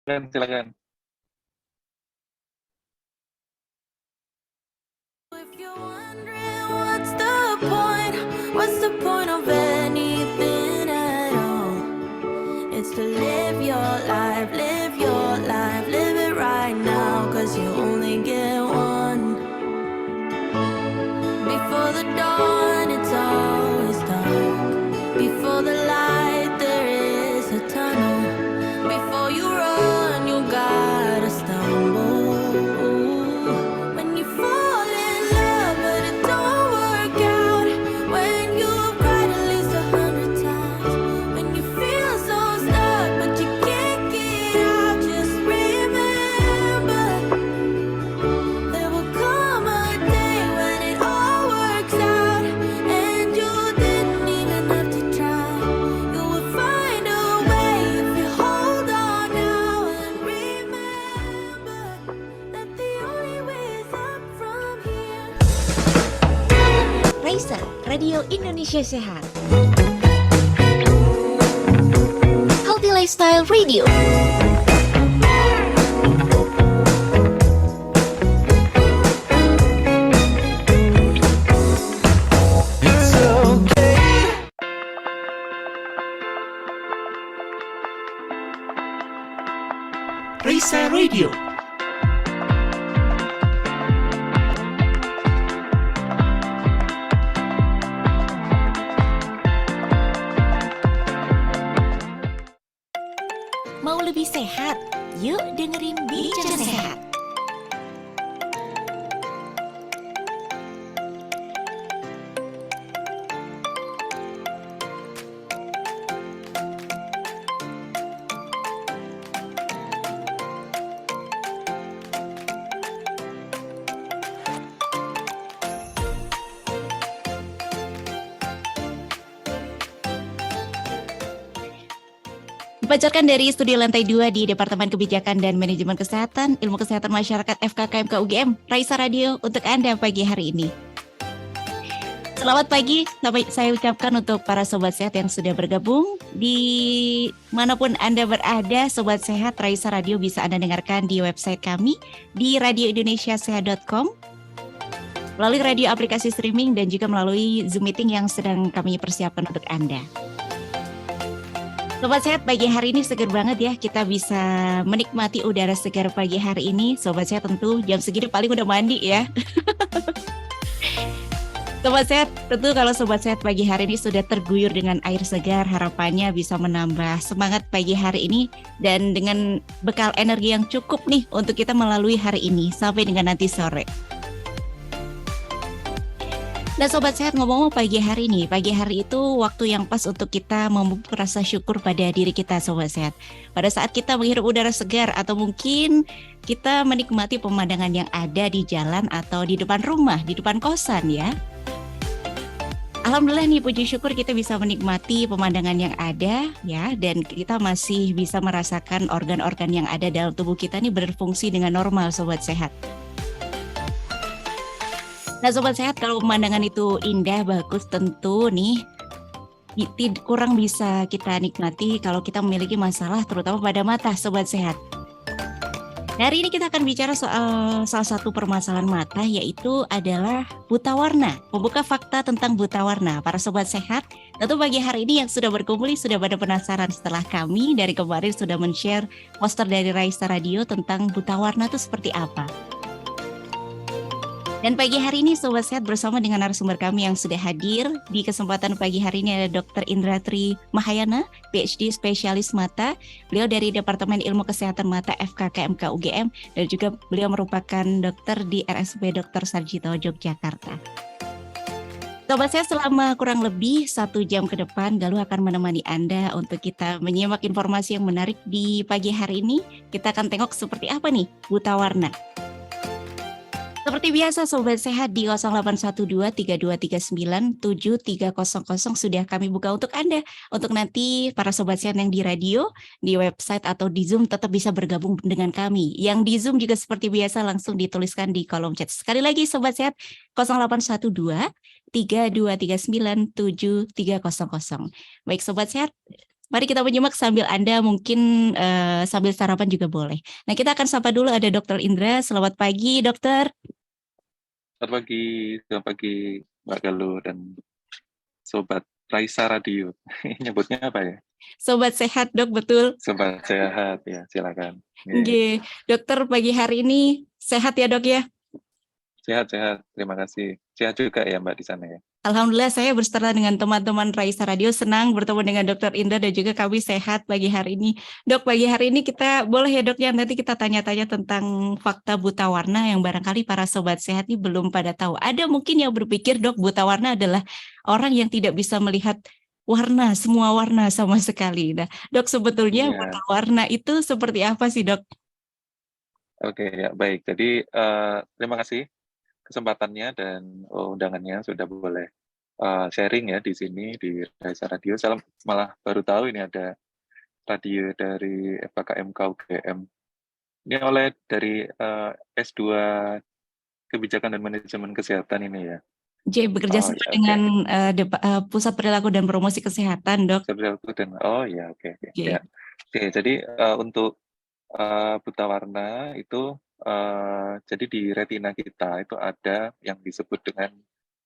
Silakan. If you're wondering what's the point of anything at all? It's to live your life, live it right now, 'cause you only get one. Before the dawn, it's always dark. Before the light, there is a tunnel. Before you run, you gotta stumble. When you fall in love, but it don't work out. When you've cried at least 100 times. When you feel so stuck, but you can't get out. Just remember, there will come a day when it all works out, and you didn't even have to try. You will find a way if you hold on now and remember that the only way is up from here. Raisa, Radio Indonesia Sehat. Healthy Lifestyle Radio. Raisa Radio. Mau lebih sehat? Yuk dengerin Bincang Sehat. Dipancarkan dari studio lantai 2 di Departemen Kebijakan dan Manajemen Kesehatan, Ilmu Kesehatan Masyarakat FKKMK UGM, Raisa Radio untuk Anda pagi hari ini. Selamat pagi, saya ucapkan untuk para Sobat Sehat yang sudah bergabung. Di manapun Anda berada, Sobat Sehat, Raisa Radio bisa Anda dengarkan di website kami di radioindonesiasehat.com, melalui radio aplikasi streaming dan juga melalui Zoom meeting yang sedang kami persiapkan untuk Anda. Sobat Sehat, pagi hari ini segar banget ya, kita bisa menikmati udara segar pagi hari ini. Sobat Sehat tentu jam segini paling udah mandi ya. Sobat Sehat, tentu kalau Sobat Sehat pagi hari ini sudah terguyur dengan air segar, harapannya bisa menambah semangat pagi hari ini dan dengan bekal energi yang cukup nih untuk kita melalui hari ini sampai dengan nanti sore. Nah Sobat Sehat, ngomong-ngomong pagi hari itu waktu yang pas untuk kita memupuk rasa syukur pada diri kita Sobat Sehat. Pada saat kita menghirup udara segar atau mungkin kita menikmati pemandangan yang ada di jalan atau di depan rumah, di depan kosan ya. Alhamdulillah nih, puji syukur kita bisa menikmati pemandangan yang ada ya, dan kita masih bisa merasakan organ-organ yang ada dalam tubuh kita nih berfungsi dengan normal Sobat Sehat. Nah Sobat Sehat, kalau pemandangan itu indah, bagus, tentu nih kurang bisa kita nikmati kalau kita memiliki masalah terutama pada mata Sobat Sehat. Nah, hari ini kita akan bicara soal salah satu permasalahan mata, yaitu adalah buta warna. Membuka fakta tentang buta warna. Para Sobat Sehat, tentu pagi hari ini yang sudah berkumpul sudah pada penasaran setelah kami dari kemarin sudah men-share poster dari Raisa Radio tentang buta warna itu seperti apa. Dan pagi hari ini Sobat Sehat bersama dengan narasumber kami yang sudah hadir di kesempatan pagi hari ini ada Dr. Indratri Mahayana, PhD spesialis mata. Beliau dari Departemen Ilmu Kesehatan Mata FKKMK UGM dan juga beliau merupakan dokter di RSUP Dr. Sarjito Yogyakarta. Sobat Sehat, selama kurang lebih 1 jam ke depan Galuh akan menemani Anda untuk kita menyimak informasi yang menarik di pagi hari ini. Kita akan tengok seperti apa nih buta warna. Seperti biasa Sobat Sehat di 081232397300 sudah kami buka untuk Anda. Untuk nanti para Sobat Sehat yang di radio, di website atau di Zoom tetap bisa bergabung dengan kami. Yang di Zoom juga seperti biasa langsung dituliskan di kolom chat. Sekali lagi Sobat Sehat 081232397300. Baik Sobat Sehat, Mari kita menyimak sambil Anda mungkin sambil sarapan juga boleh. Nah, kita akan sapa dulu ada Dokter Indra. Selamat pagi, Dokter. Selamat pagi Mbak Galuh dan Sobat Raisa Radio. Nyebutnya apa ya? Sobat sehat, Dok, betul. Sobat sehat ya, silakan. Nggih. Dokter pagi hari ini sehat ya, Dok ya? Sehat-sehat, terima kasih. Sehat juga ya Mbak di sana ya. Alhamdulillah saya berserta dengan teman-teman Raisa Radio senang bertemu dengan Dokter Indra dan juga kami sehat pagi hari ini. Dok, pagi hari ini kita boleh ya Dok ya nanti kita tanya-tanya tentang fakta buta warna yang barangkali para sobat sehat ini belum pada tahu. Ada mungkin yang berpikir Dok buta warna adalah orang yang tidak bisa melihat warna, semua warna sama sekali. Nah, Dok sebetulnya Iya. buta warna itu seperti apa sih Dok? Oke ya, baik. Jadi terima kasih kesempatannya dan undangannya sudah boleh sharing ya di sini di Raisa Radio. Saya malah baru tahu ini ada radio dari FKMK UGM. Ini oleh dari S2 Kebijakan dan Manajemen Kesehatan ini ya. J bekerja sama ya, dengan Pusat Perilaku dan Promosi Kesehatan, Dok. Oh ya, oke. Ya. Oke, jadi untuk buta warna itu jadi di retina kita itu ada yang disebut dengan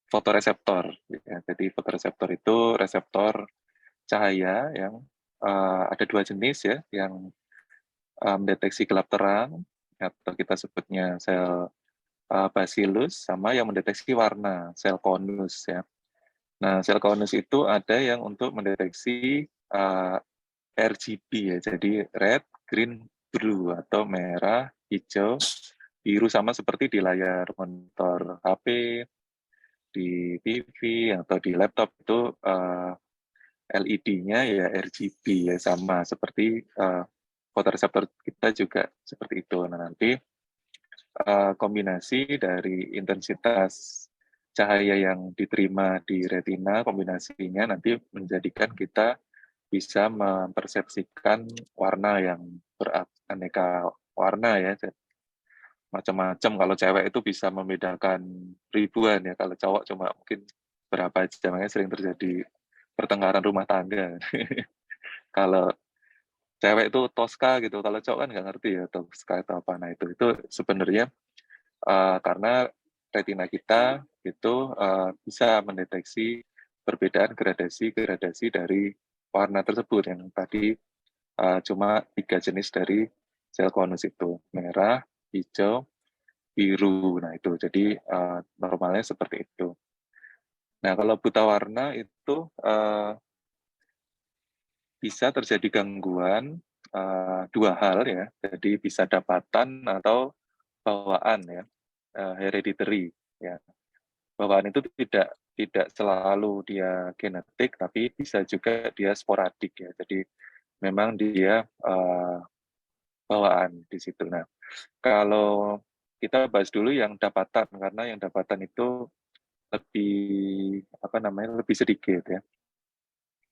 fotoreseptor. Ya. Jadi fotoreseptor itu reseptor cahaya yang ada dua jenis ya, yang mendeteksi gelap terang atau kita sebutnya sel bacillus, sama yang mendeteksi warna, sel konus ya. Nah, sel konus itu ada yang untuk mendeteksi RGB ya, jadi red, green, blue atau merah, hijau, biru, sama seperti di layar monitor HP, di TV atau di laptop itu LED-nya ya RGB ya, sama seperti fotoreseptor kita juga seperti itu. Nah, nanti kombinasi dari intensitas cahaya yang diterima di retina, kombinasinya nanti menjadikan kita bisa mempersepsikan warna yang beraneka warna ya, macam-macam. Kalau cewek itu bisa membedakan ribuan ya, kalau cowok cuma mungkin berapa aja, makanya sering terjadi pertengkaran rumah tangga. Kalau cewek itu Tosca gitu, kalau cowok kan nggak ngerti ya Tosca itu apa. Nah itu sebenarnya karena retina kita itu bisa mendeteksi perbedaan gradasi dari warna tersebut yang tadi cuma 3 jenis dari sel konus itu, merah, hijau, biru. Nah itu jadi normalnya seperti itu. Nah kalau buta warna itu bisa terjadi gangguan dua hal ya, jadi bisa dapatan atau bawaan ya, hereditary ya. Bawaan itu tidak selalu dia genetik, tapi bisa juga dia sporadik ya. Jadi memang dia bawaan di situ. Nah, kalau kita bahas dulu yang dapatan, karena yang dapatan itu lebih sedikit ya.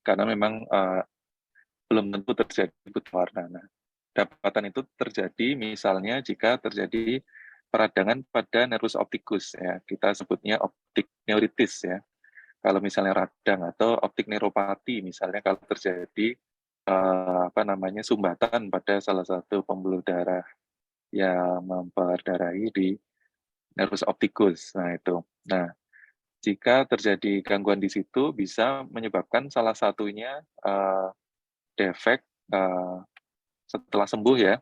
Karena memang belum tentu terjadi buta warna. Nah, dapatan itu terjadi misalnya jika terjadi peradangan pada nervus opticus ya, kita sebutnya optik neuritis ya. Kalau misalnya radang, atau optik neuropati misalnya kalau terjadi sumbatan pada salah satu pembuluh darah yang memperdarahi di nervus opticus. Nah itu. Nah, jika terjadi gangguan di situ bisa menyebabkan salah satunya defek setelah sembuh ya.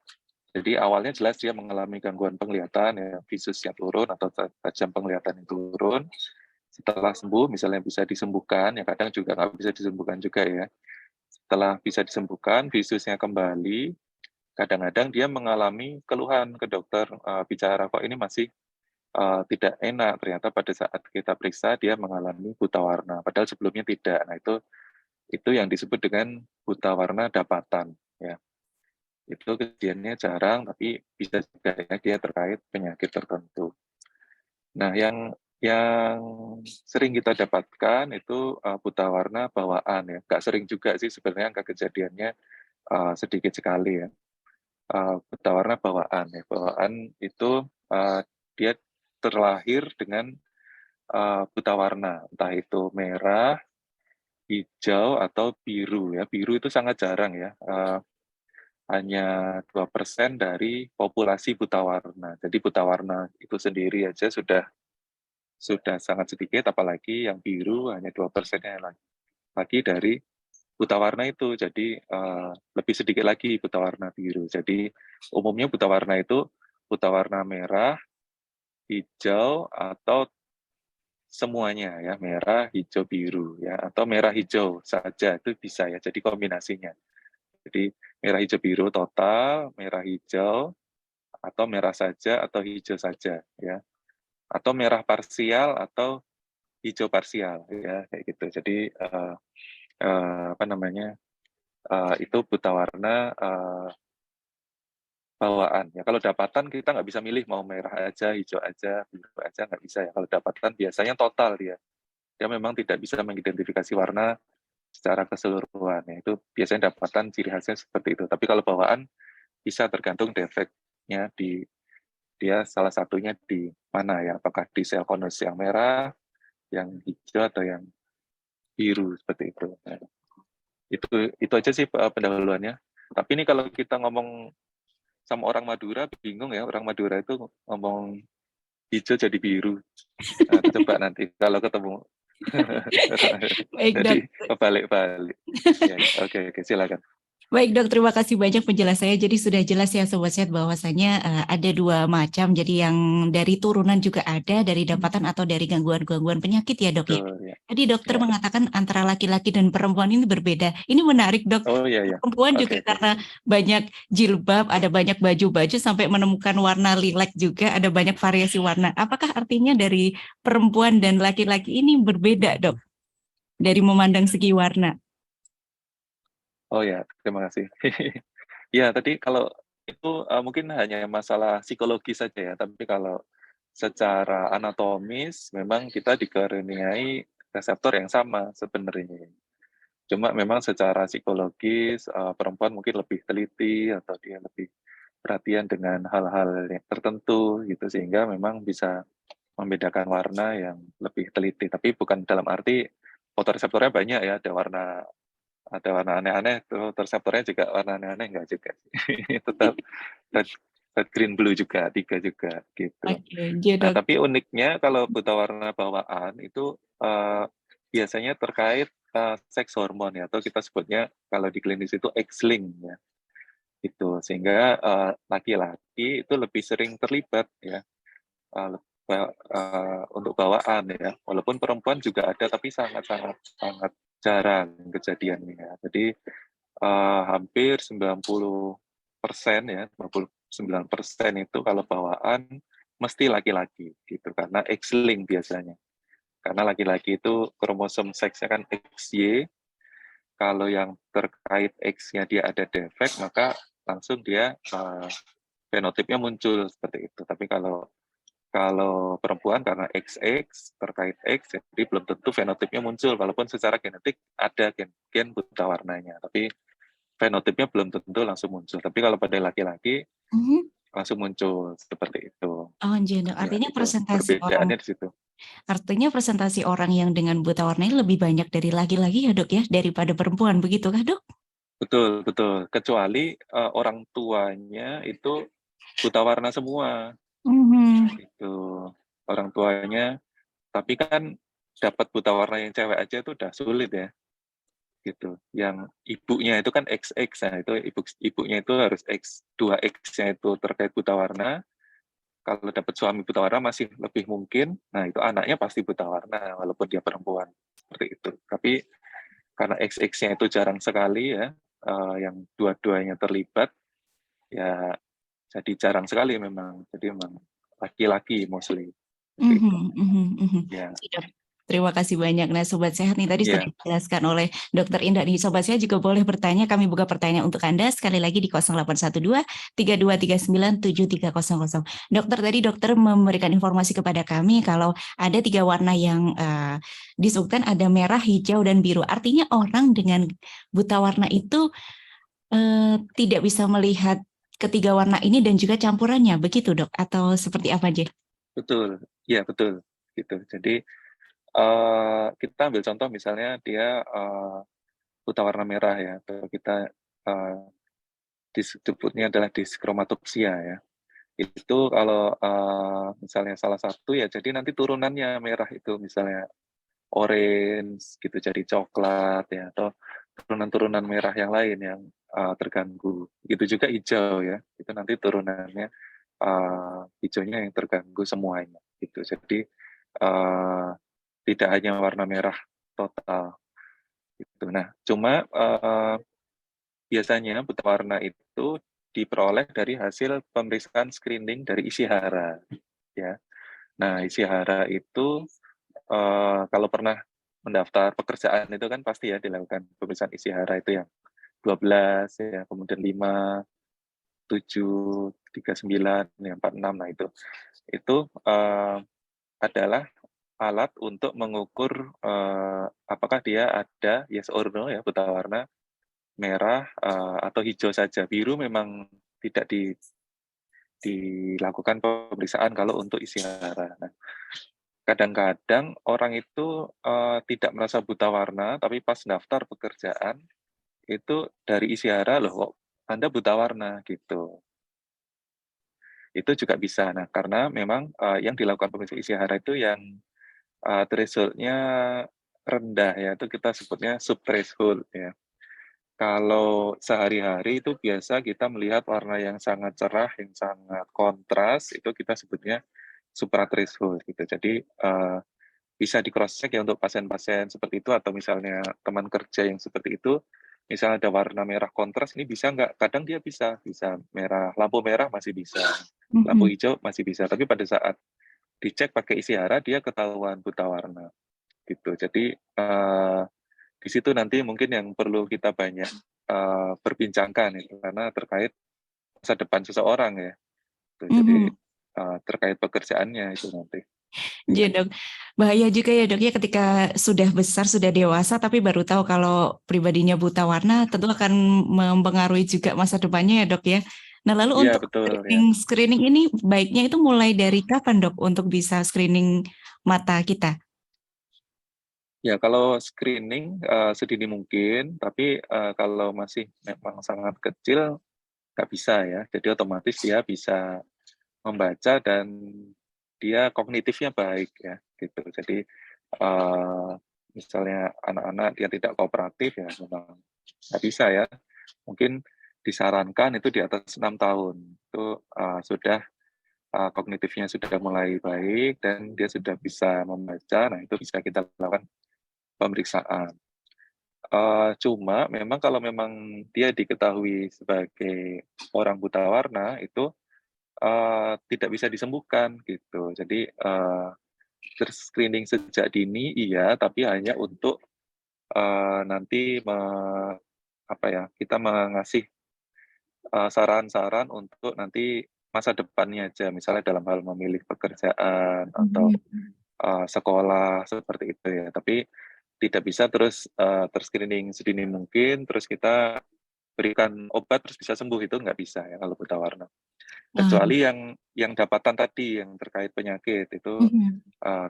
Jadi awalnya jelas dia mengalami gangguan penglihatan ya, visusnya turun atau tajam penglihatan yang turun. Setelah sembuh misalnya bisa disembuhkan, ya kadang juga nggak bisa disembuhkan juga ya. Setelah bisa disembuhkan, visusnya kembali, kadang-kadang dia mengalami keluhan ke dokter, bicara kok ini masih tidak enak, ternyata pada saat kita periksa dia mengalami buta warna, padahal sebelumnya tidak. Nah itu yang disebut dengan buta warna dapatan ya. Itu kejadiannya jarang, tapi bisa juga ya dia terkait penyakit tertentu. Nah yang sering kita dapatkan itu buta warna bawaan ya. Nggak sering juga sih sebenarnya, angka kejadiannya sedikit sekali ya. Buta warna bawaan ya. Bawaan itu dia terlahir dengan buta warna, entah itu merah, hijau atau biru ya. Biru itu sangat jarang ya, hanya 2% dari populasi buta warna. Jadi buta warna itu sendiri aja sudah sangat sedikit, apalagi yang biru hanya 2%-nya lagi dari buta warna itu. Jadi lebih sedikit lagi buta warna biru. Jadi umumnya buta warna itu buta warna merah, hijau, atau semuanya ya, merah, hijau, biru ya, atau merah hijau saja itu bisa ya. Jadi kombinasinya. Jadi merah hijau biru total, merah hijau, atau merah saja atau hijau saja ya. Atau merah parsial atau hijau parsial ya, kayak gitu. Jadi apa namanya? Itu buta warna bawaan ya. Kalau dapatan kita nggak bisa milih mau merah aja, hijau aja, biru aja, nggak bisa ya. Kalau dapatan biasanya total dia. Dia memang tidak bisa mengidentifikasi warna secara keseluruhan. Ya. Itu biasanya dapatan ciri khasnya seperti itu. Tapi kalau bawaan bisa tergantung defeknya di dia salah satunya di mana ya, apakah di sel konus yang merah, yang hijau atau yang biru seperti itu. Nah, itu aja sih pendahuluannya. Tapi ini kalau kita ngomong sama orang Madura bingung ya, orang Madura itu ngomong hijau jadi biru. Nah, coba nanti kalau ketemu. Baik Jadi dok. balik-balik. Ya, oke, silakan. Baik dok, terima kasih banyak penjelasannya. Jadi sudah jelas ya Sobat Sehat bahwasanya ada dua macam. Jadi yang dari turunan juga ada, dari dapatan atau dari gangguan-gangguan penyakit ya dok ya. Betul, ya. Tadi dokter Ya. mengatakan antara laki-laki dan perempuan ini berbeda. Ini menarik dok. Oh iya. Perempuan juga Oke. karena banyak jilbab, ada banyak baju-baju sampai menemukan warna lilac juga, ada banyak variasi warna. Apakah artinya dari perempuan dan laki-laki ini berbeda dok? Dari memandang segi warna. Oh ya, terima kasih. Ya, tadi kalau itu mungkin hanya masalah psikologi saja ya, tapi kalau secara anatomis memang kita dikaruniai reseptor yang sama sebenarnya. Cuma memang secara psikologis perempuan mungkin lebih teliti atau dia lebih perhatian dengan hal-hal yang tertentu gitu sehingga memang bisa membedakan warna yang lebih teliti. Tapi bukan dalam arti fotoreseptornya banyak ya, ada warna aneh-aneh tuh reseptornya juga warna aneh-aneh enggak juga. Tetap red, green, blue juga, 3 juga gitu. Oke, iya Nah, dok. tapi uniknya kalau buta warna bawaan itu biasanya terkait seks hormon ya, atau kita sebutnya kalau di klinis itu X-linked ya. Itu sehingga laki-laki itu lebih sering terlibat ya untuk bawaan ya. Walaupun perempuan juga ada tapi sangat jarang kejadiannya. Jadi hampir 90% ya, 99% itu kalau bawaan mesti laki-laki gitu karena X-link biasanya. Karena laki-laki itu kromosom seksnya kan XY, kalau yang terkait X-nya dia ada defek maka langsung dia fenotipnya muncul seperti itu. Tapi kalau perempuan karena XX terkait X, jadi belum tentu fenotipnya muncul. Walaupun secara genetik ada gen buta warnanya, tapi fenotipnya belum tentu langsung muncul. Tapi kalau pada laki-laki langsung muncul seperti itu. Oh, jadi Ya, artinya itu presentasi orang, perbedaannya di situ. artinya presentasi orang yang dengan buta warna ini lebih banyak dari laki-laki ya dok ya daripada perempuan, begitu kah dok? Betul. Kecuali orang tuanya itu buta warna semua. Itu orang tuanya. Tapi kan dapat buta warna yang cewek aja itu udah sulit ya. Gitu. Yang ibunya itu kan XX, nah itu ibunya itu harus X, 2X-nya itu terkait buta warna. Kalau dapat suami buta warna masih lebih mungkin, nah itu anaknya pasti buta warna walaupun dia perempuan. Seperti itu. Tapi karena XX-nya itu jarang sekali ya, yang dua-duanya terlibat, ya jadi jarang sekali memang. Jadi memang laki-laki mostly. Ya. Terima kasih banyak. Nah, Sobat Sehat nih tadi sudah Yeah. dijelaskan oleh Dr. Indah nih. Sobat Sehat juga boleh bertanya. Kami buka pertanyaan untuk Anda sekali lagi di 0812-3239-7300. Dokter, tadi dokter memberikan informasi kepada kami kalau ada 3 warna yang disebutkan, ada merah, hijau, dan biru. Artinya orang dengan buta warna itu tidak bisa melihat ketiga warna ini dan juga campurannya, begitu dok? Atau seperti apa aja? Betul, ya betul. Gitu. Jadi kita ambil contoh misalnya dia, buta warna merah ya, atau kita, eee, disebutnya adalah diskromatopsia ya. Itu kalau, misalnya salah satu ya jadi nanti turunannya merah itu misalnya orange gitu jadi coklat ya, atau turunan-turunan merah yang lain yang, terganggu. Begitu juga hijau ya, itu nanti turunannya, hijaunya yang terganggu semuanya gitu. Jadi, eee, tidak hanya warna merah total gitu. Nah cuma, biasanya buta warna itu diperoleh dari hasil pemeriksaan screening dari isi hara ya. Nah isi hara itu, kalau pernah mendaftar pekerjaan itu kan pasti ya dilakukan pemeriksaan isi hara itu yang 12 ya, kemudian 5, 7, 39, ya 46, nah itu. Itu, adalah alat untuk mengukur, apakah dia ada yes or no ya, buta warna merah, atau hijau saja. Biru memang tidak dilakukan pemeriksaan kalau untuk isi hara. Nah, kadang-kadang orang itu, tidak merasa buta warna, tapi pas daftar pekerjaan, itu dari isi hara, "Loh kok Anda buta warna?" Gitu. Itu juga bisa. Nah, karena memang, yang dilakukan pemeriksaan isi hara itu yang, threshold-nya rendah ya, itu kita sebutnya sub-threshold ya. Kalau sehari-hari itu biasa kita melihat warna yang sangat cerah, yang sangat kontras, itu kita sebutnya supra threshold gitu. Jadi, bisa di cross check ya untuk pasien-pasien seperti itu atau misalnya teman kerja yang seperti itu, misalnya ada warna merah kontras ini bisa nggak? Kadang dia bisa merah, lampu merah masih bisa, lampu Mhm. hijau masih bisa, tapi pada saat dicek pakai isi hara dia ketahuan buta warna gitu. Jadi, di situ nanti mungkin yang perlu kita banyak, perbincangkan itu karena terkait masa depan seseorang ya, gitu. Jadi, Mhm. terkait pekerjaannya itu nanti. Iya dok, bahaya juga ya dok ya ketika sudah besar, sudah dewasa tapi baru tahu kalau pribadinya buta warna tentu akan mempengaruhi juga masa depannya ya dok ya. Nah lalu Iya untuk betul ya. screening ini baiknya itu mulai dari kapan dok untuk bisa screening mata kita? Ya kalau screening, sedini mungkin, tapi, kalau masih memang sangat kecil nggak bisa ya. Jadi otomatis dia bisa membaca dan dia kognitifnya baik ya, gitu. Jadi, eee, misalnya anak-anak dia tidak kooperatif ya memang nggak bisa ya. Mungkin disarankan itu di atas 6 tahun, itu, sudah, kognitifnya sudah mulai baik dan dia sudah bisa membaca, nah itu bisa kita lakukan pemeriksaan. Cuma memang kalau memang dia diketahui sebagai orang buta warna itu, tidak bisa disembuhkan gitu. Jadi, ter-screening sejak dini iya, tapi hanya untuk, nanti apa ya, kita mengasih, saran-saran untuk nanti masa depannya aja, misalnya dalam hal memilih pekerjaan atau, Mhm. sekolah seperti itu ya. Tapi tidak bisa terus, ter-screening sedini mungkin, terus kita berikan obat terus bisa sembuh, itu nggak bisa ya kalau buta warna. Ah, Kecuali yang dapatan tadi, yang terkait penyakit itu, mhm. eee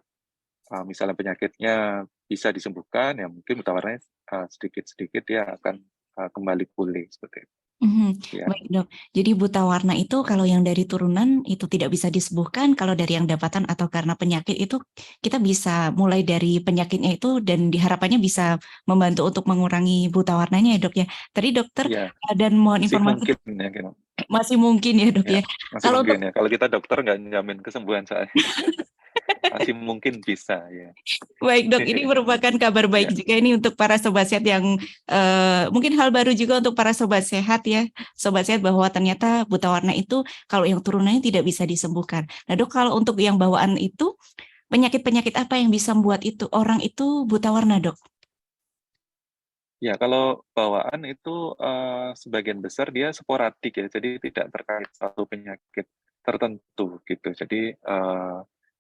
misalnya penyakitnya bisa disembuhkan, ya mungkin buta warnanya, sedikit-sedikit dia akan, kembali pulih seperti itu, Mhm, ya. baik Dok. Jadi buta warna itu kalau yang dari turunan itu tidak bisa disembuhkan, kalau dari yang dapatan atau karena penyakit itu kita bisa mulai dari penyakitnya itu dan diharapannya bisa membantu untuk mengurangi buta warnanya ya Dok ya. Tadi dokter, Iya, dan mohon masih informasi mungkin ya gitu, masih mungkin ya Dok ya, ya. masih Kalau mungkin untuk ya. Kalau kita dokter nggak njamin kesembuhan soalnya, masih mungkin bisa, ya. baik Dok, ini merupakan kabar baik Ya, juga ini untuk para sobat sehat yang, mungkin hal baru juga untuk para sobat sehat ya, sobat sehat bahwa ternyata buta warna itu kalau yang turunannya tidak bisa disembuhkan. Nah Dok, kalau untuk yang bawaan itu, penyakit-penyakit apa yang bisa membuat itu orang itu buta warna Dok? ya kalau bawaan itu, sebagian besar dia sporadik ya, jadi tidak terkait satu penyakit tertentu gitu. Jadi,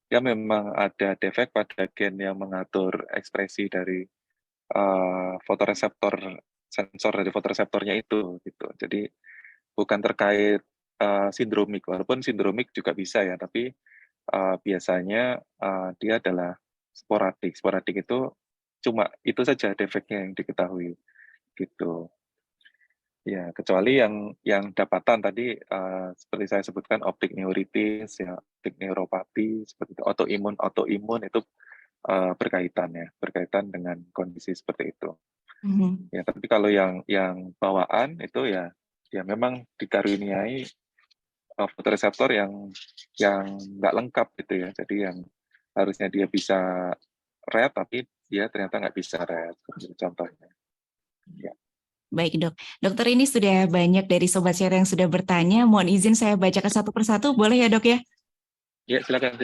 dia memang ada defek pada gen yang mengatur ekspresi dari, fotoreseptor sensor dari fotoreseptornya itu, gitu. Jadi bukan terkait, sindromik, walaupun sindromik juga bisa ya, tapi, biasanya, dia adalah sporadik. Sporadik itu cuma itu saja defeknya yang diketahui, gitu. Ya, kecuali yang dapatan tadi, seperti saya sebutkan optik neuritis, ya, optik neuropati, seperti itu, autoimun itu, berkaitan dengan kondisi seperti itu. Mhm. Ya, tapi kalau yang bawaan itu ya memang dikaruniai, fotoreseptor yang nggak lengkap gitu ya. Jadi yang harusnya dia bisa red, tapi dia ternyata nggak bisa red, seperti itu contohnya. Ya. Baik dok, dokter ini sudah banyak dari sobat share yang sudah bertanya. Mohon izin saya bacakan satu persatu, boleh ya dok ya? Ya, silakan.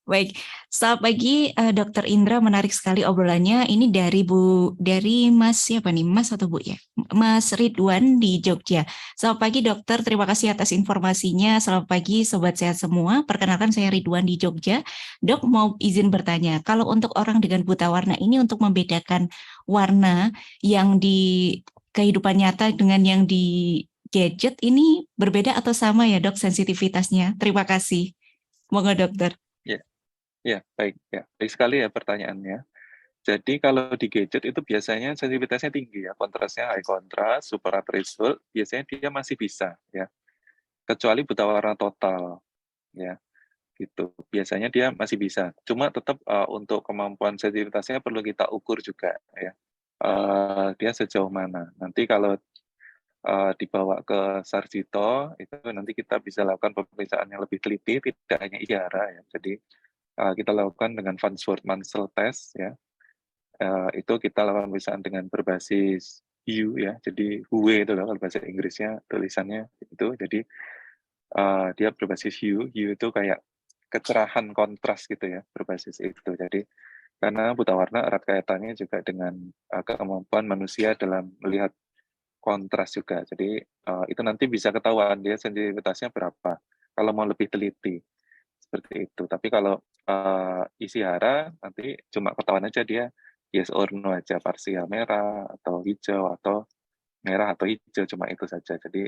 Baik, selamat pagi Dokter Indra, menarik sekali obrolannya. Ini dari Mas siapa nih, Mas atau Bu ya? Mas Ridwan di Jogja. Selamat pagi dokter, terima kasih atas informasinya. Selamat pagi sobat sehat semua. Perkenalkan saya Ridwan di Jogja. Dok mau izin bertanya, kalau untuk orang dengan buta warna ini untuk membedakan warna yang di kehidupan nyata dengan yang di gadget ini berbeda atau sama ya dok sensitivitasnya? Terima kasih. Monggo dokter. Ya, baik sekali ya pertanyaannya. Jadi kalau di gadget itu biasanya sensitivitasnya tinggi ya, kontrasnya high contrast, super threshold, biasanya dia masih bisa ya, kecuali buta warna total ya, gitu. Biasanya dia masih bisa. Cuma tetap untuk kemampuan sensitivitasnya perlu kita ukur juga ya. Dia sejauh mana. Nanti kalau dibawa ke Sarjito, itu nanti kita bisa lakukan pemeriksaan yang lebih teliti, tidak hanya IHRA ya. Jadi kita lakukan dengan Farnsworth Mansell test ya. Itu kita lakukan pemeriksaan dengan berbasis hue ya. Jadi hue itu loh kalau bahasa Inggrisnya tulisannya itu. Jadi dia berbasis hue. Hue itu kayak kecerahan kontras gitu ya, berbasis itu. Jadi karena buta warna erat kaitannya juga dengan kemampuan manusia dalam melihat kontras juga. Jadi itu nanti bisa ketahuan dia sensitivitasnya berapa. Kalau mau lebih teliti seperti itu. Tapi kalau isi hara nanti cuma ketahuan aja dia yes or no aja, parsial merah atau hijau atau merah atau hijau, cuma itu saja. Jadi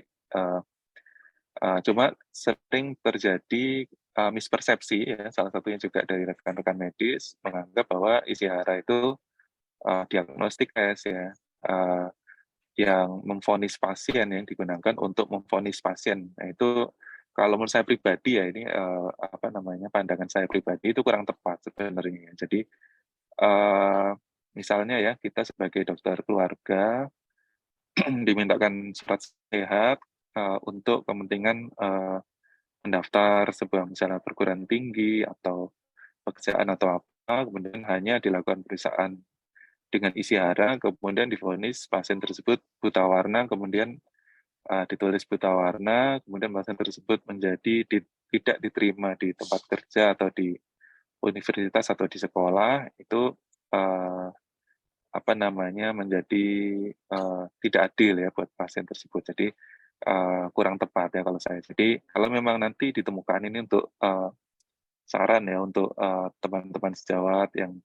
cuma sering terjadi mispersepsi ya, salah satunya juga dari rekan-rekan medis menganggap bahwa isi hara itu diagnostik tes ya, yang memvonis pasien, yang digunakan untuk memvonis pasien. Nah itu kalau menurut saya pribadi ya ini pandangan saya pribadi itu kurang tepat sebenarnya. Jadi misalnya ya kita sebagai dokter keluarga dimintakan surat sehat untuk kepentingan mendaftar sebuah misalnya perguruan tinggi atau pekerjaan atau apa, kemudian hanya dilakukan pemeriksaan dengan isi hara, kemudian divonis pasien tersebut buta warna, kemudian ditulis buta warna, kemudian pasien tersebut tidak diterima di tempat kerja atau di universitas atau di sekolah, itu menjadi tidak adil ya buat pasien tersebut. Jadi kurang tepat ya kalau saya. Jadi kalau memang nanti ditemukan ini untuk saran ya untuk teman-teman sejawat yang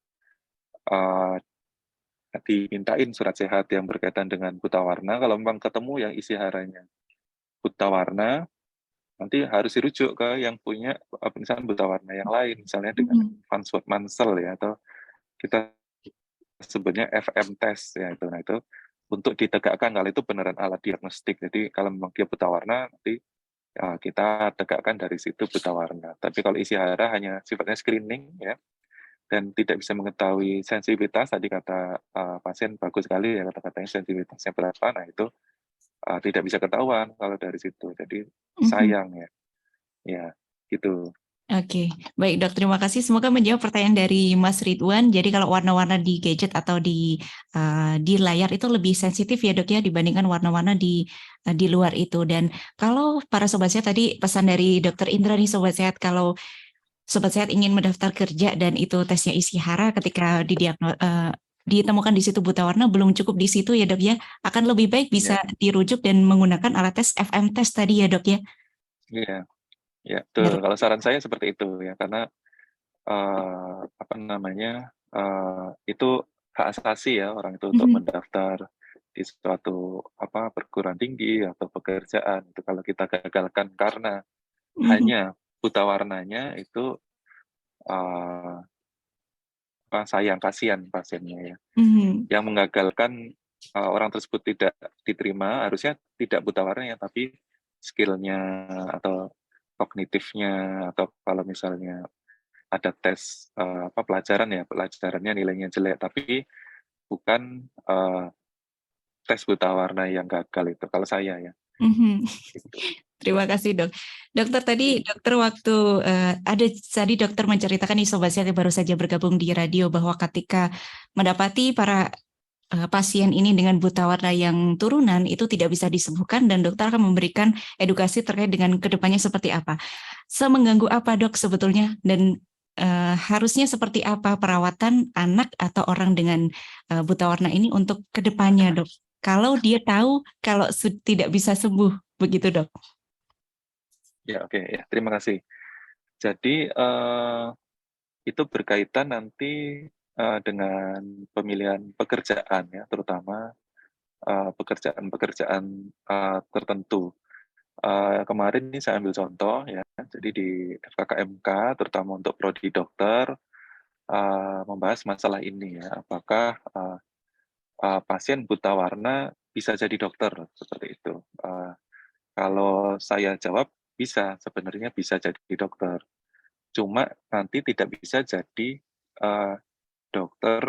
dimintain surat sehat yang berkaitan dengan buta warna, kalau memang ketemu yang isi haranya buta warna, nanti harus dirujuk ke yang punya misalnya buta warna yang lain, misalnya dengan Farnsworth Mansell ya, atau kita sebutnya FM test ya itu. Nah itu untuk ditegakkan kalau itu beneran alat diagnostik. Jadi kalau memang dia buta warna, nanti kita tegakkan dari situ buta warna. Tapi kalau isi hara hanya sifatnya screening ya, dan tidak bisa mengetahui sensitivitas, tadi kata pasien bagus sekali ya kata-katanya sensitivitasnya berapa, nah itu tidak bisa ketahuan kalau dari situ. Jadi sayang ya gitu. Oke, baik dok, terima kasih. Semoga menjawab pertanyaan dari Mas Ridwan. Jadi kalau warna-warna di gadget atau di layar itu lebih sensitif ya dok ya dibandingkan warna-warna di luar itu. Dan kalau para sobat sehat tadi pesan dari Dokter Indra nih sobat sehat, kalau sobat sehat ingin mendaftar kerja dan itu tesnya isi hara ketika ditemukan di situ buta warna belum cukup di situ ya dok ya, akan lebih baik bisa dirujuk dan menggunakan alat tes FM test tadi ya dok ya. Iya. Ya, betul. Kalau saran saya seperti itu ya, karena itu hak asasi ya orang itu untuk mendaftar di suatu perguruan tinggi atau pekerjaan. Itu kalau kita gagalkan karena hanya buta warnanya itu sayang, kasihan pasiennya ya. Mhm. Yang menggagalkan orang tersebut tidak diterima harusnya tidak buta warna ya, tapi skill-nya atau kognitifnya, atau kalau misalnya ada tes pelajaran ya, pelajarannya nilainya jelek, tapi bukan tes buta warna yang gagal itu, kalau saya ya, Mhm. gitu. Terima kasih dok. Dokter tadi dokter waktu ada tadi dokter menceritakan nih sobat sehat yang baru saja bergabung di radio bahwa ketika mendapati para pasien ini dengan buta warna yang turunan itu tidak bisa disembuhkan dan dokter akan memberikan edukasi terkait dengan kedepannya seperti apa. Semengganggu apa dok sebetulnya dan harusnya seperti apa perawatan anak atau orang dengan buta warna ini untuk kedepannya dok. Kalau dia tahu kalau tidak bisa sembuh begitu dok. Ya, oke, ya, terima kasih. Jadi itu berkaitan nanti dengan pemilihan pekerjaan ya, terutama pekerjaan-pekerjaan tertentu. Kemarin ini saya ambil contoh ya, jadi di FKKMK terutama untuk prodi dokter membahas masalah ini ya, apakah pasien buta warna bisa jadi dokter seperti itu. Kalau saya jawab bisa, sebenarnya bisa jadi dokter. Cuma nanti tidak bisa jadi dokter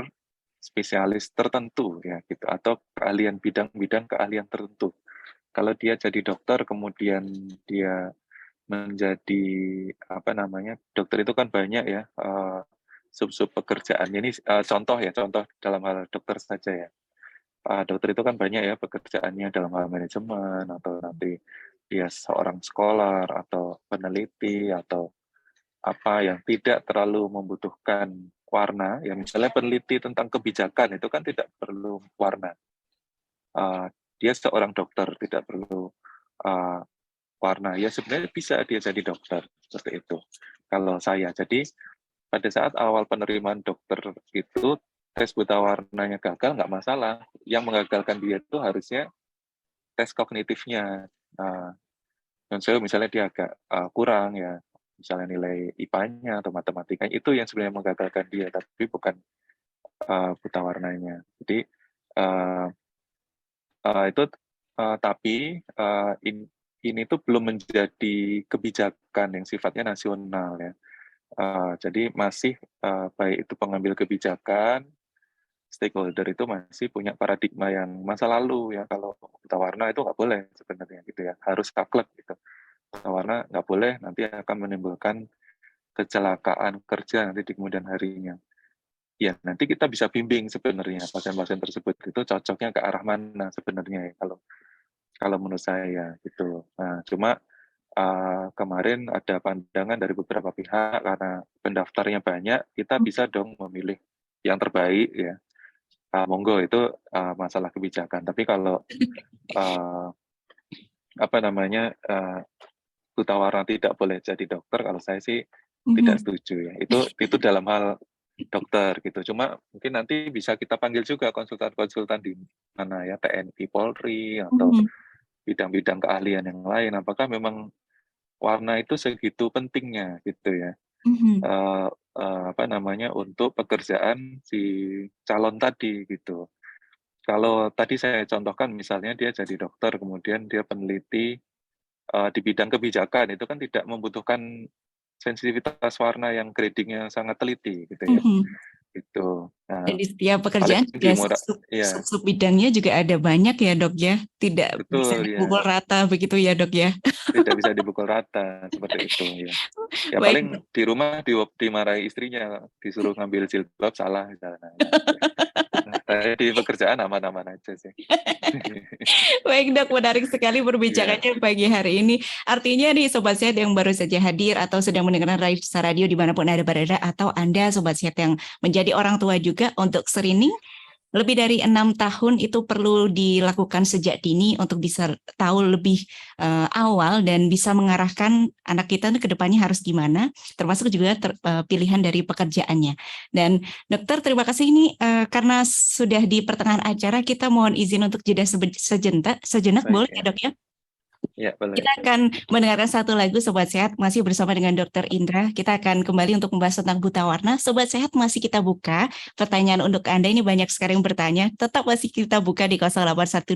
spesialis tertentu ya gitu, atau keahlian bidang-bidang keahlian tertentu. Kalau dia jadi dokter kemudian dia menjadi dokter itu kan banyak ya sub-sub pekerjaannya. Ini contoh ya, contoh dalam hal dokter saja ya. Dokter itu kan banyak ya pekerjaannya dalam hal manajemen, atau nanti dia seorang scholar atau peneliti atau apa yang tidak terlalu membutuhkan warna, yang misalnya peneliti tentang kebijakan itu kan tidak perlu warna. Dia seorang dokter, tidak perlu warna. Ya sebenarnya bisa dia jadi dokter, seperti itu. Kalau saya, jadi pada saat awal penerimaan dokter itu, tes buta warnanya gagal, nggak masalah. Yang mengagalkan dia itu harusnya tes kognitifnya. Misalnya dia agak kurang ya, misalnya nilai IPA-nya atau matematikanya, itu yang sebenarnya menggagalkan dia, tapi bukan buta warnanya. Jadi tapi ini tuh belum menjadi kebijakan yang sifatnya nasional ya. Jadi masih baik itu pengambil kebijakan, stakeholder itu masih punya paradigma yang masa lalu ya. Kalau buta warna itu nggak boleh sebenarnya gitu ya, harus saklek gitu. Buta warna nggak boleh, nanti akan menimbulkan kecelakaan kerja nanti di kemudian harinya. Ya, nanti kita bisa bimbing sebenarnya pasien-pasien tersebut itu cocoknya ke arah mana sebenarnya ya, kalau menurut saya gitu. Nah, cuma kemarin ada pandangan dari beberapa pihak karena pendaftarnya banyak, kita bisa dong memilih yang terbaik ya. Monggo itu masalah kebijakan. Tapi kalau buta warna tidak boleh jadi dokter, kalau saya sih tidak setuju ya. Itu dalam hal dokter gitu. Cuma mungkin nanti bisa kita panggil juga konsultan-konsultan di mana ya, TNI, Polri, atau bidang-bidang keahlian yang lain. Apakah memang warna itu segitu pentingnya gitu ya? Untuk pekerjaan si calon tadi gitu. Kalau tadi saya contohkan misalnya dia jadi dokter, kemudian dia peneliti di bidang kebijakan, itu kan tidak membutuhkan sensitivitas warna yang gradingnya sangat teliti gitu ya. Gitu. Nah, Dan di setiap pekerjaan paling juga ya, sub bidangnya juga ada banyak ya dok ya, tidak bisa betul dipukul ya, rata begitu ya dok ya. tidak bisa dipukul rata seperti itu ya. Ya Baik. paling di rumah dimarahi istrinya, disuruh ngambil jilbab salah misalnya. Saya di pekerjaan aman-aman aja sih. Baik dok, menarik sekali perbincangannya pagi hari ini. Artinya nih Sobat Sehat yang baru saja hadir atau sedang mendengarkan radio dimanapun Anda berada, atau Anda Sobat Sehat yang menjadi orang tua juga, untuk screening lebih dari 6 tahun itu perlu dilakukan sejak dini untuk bisa tahu lebih awal dan bisa mengarahkan anak kita ke depannya harus gimana, termasuk juga pilihan dari pekerjaannya. Dan dokter, terima kasih ini karena sudah di pertengahan acara, kita mohon izin untuk jeda sejenak, boleh ya dok ya? Ya, boleh. Kita akan mendengarkan satu lagu Sobat Sehat masih bersama dengan Dr. Indra. Kita akan kembali untuk membahas tentang buta warna. Sobat Sehat masih kita buka. Pertanyaan untuk Anda ini banyak sekali yang bertanya. Tetap masih kita buka di 0812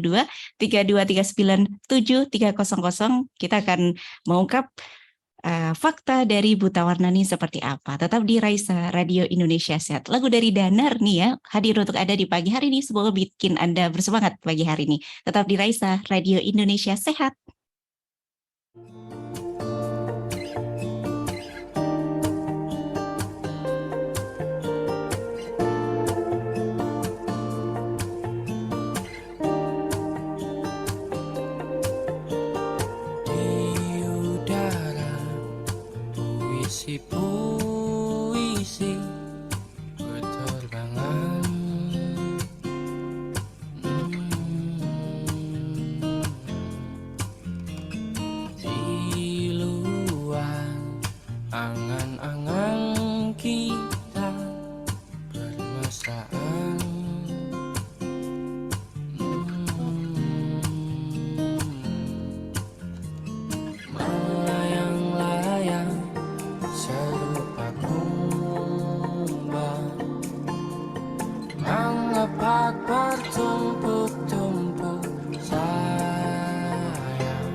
3239 7300. Kita akan mengungkap fakta dari buta warna ini seperti apa. Tetap di Raisa Radio Indonesia Sehat. Lagu dari Danar nih ya, hadir untuk Anda di pagi hari ini. Semoga bikin Anda bersemangat pagi hari ini. Tetap di Raisa Radio Indonesia Sehat. Puisi berterbangan, di luar angan-angan kita bermesraan. Melayang-layang serupa kumbang, mengepak bertumpuk-tumpuk sayang.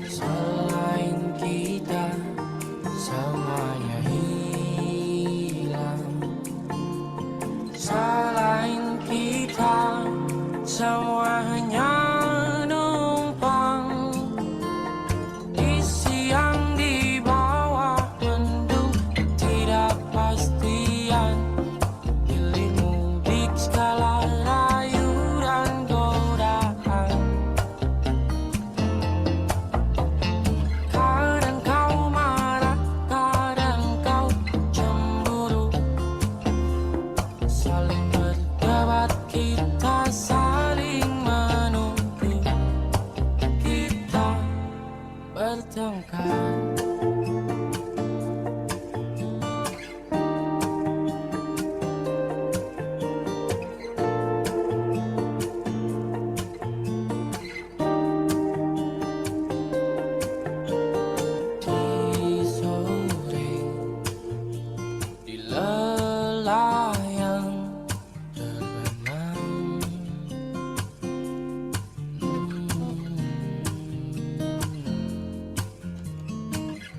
Selain kita semuanya hilang, selain kita semuanya numpang di siang di bawah mendung ketidakpastian, pilih mudik segala rayu dan godaan. Kadang kau marah, kadang kau cemburu, saling berdebat, kita saling menuduh, kita bertengkar. Di sore, di lelayang terbenam,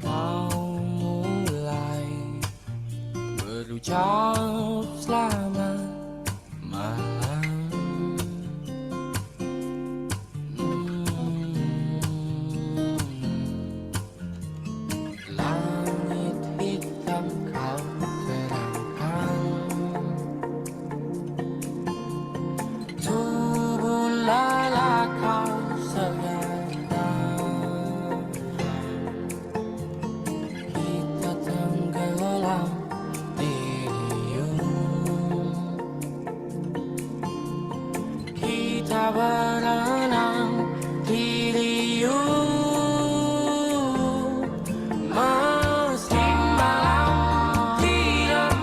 kau mulai berucap selamat malam. Langit hitam kau terangkan, tubuh lala kau segadang. Kita tenggelam di riuh, kita berenang di riuh. Meski malam tidak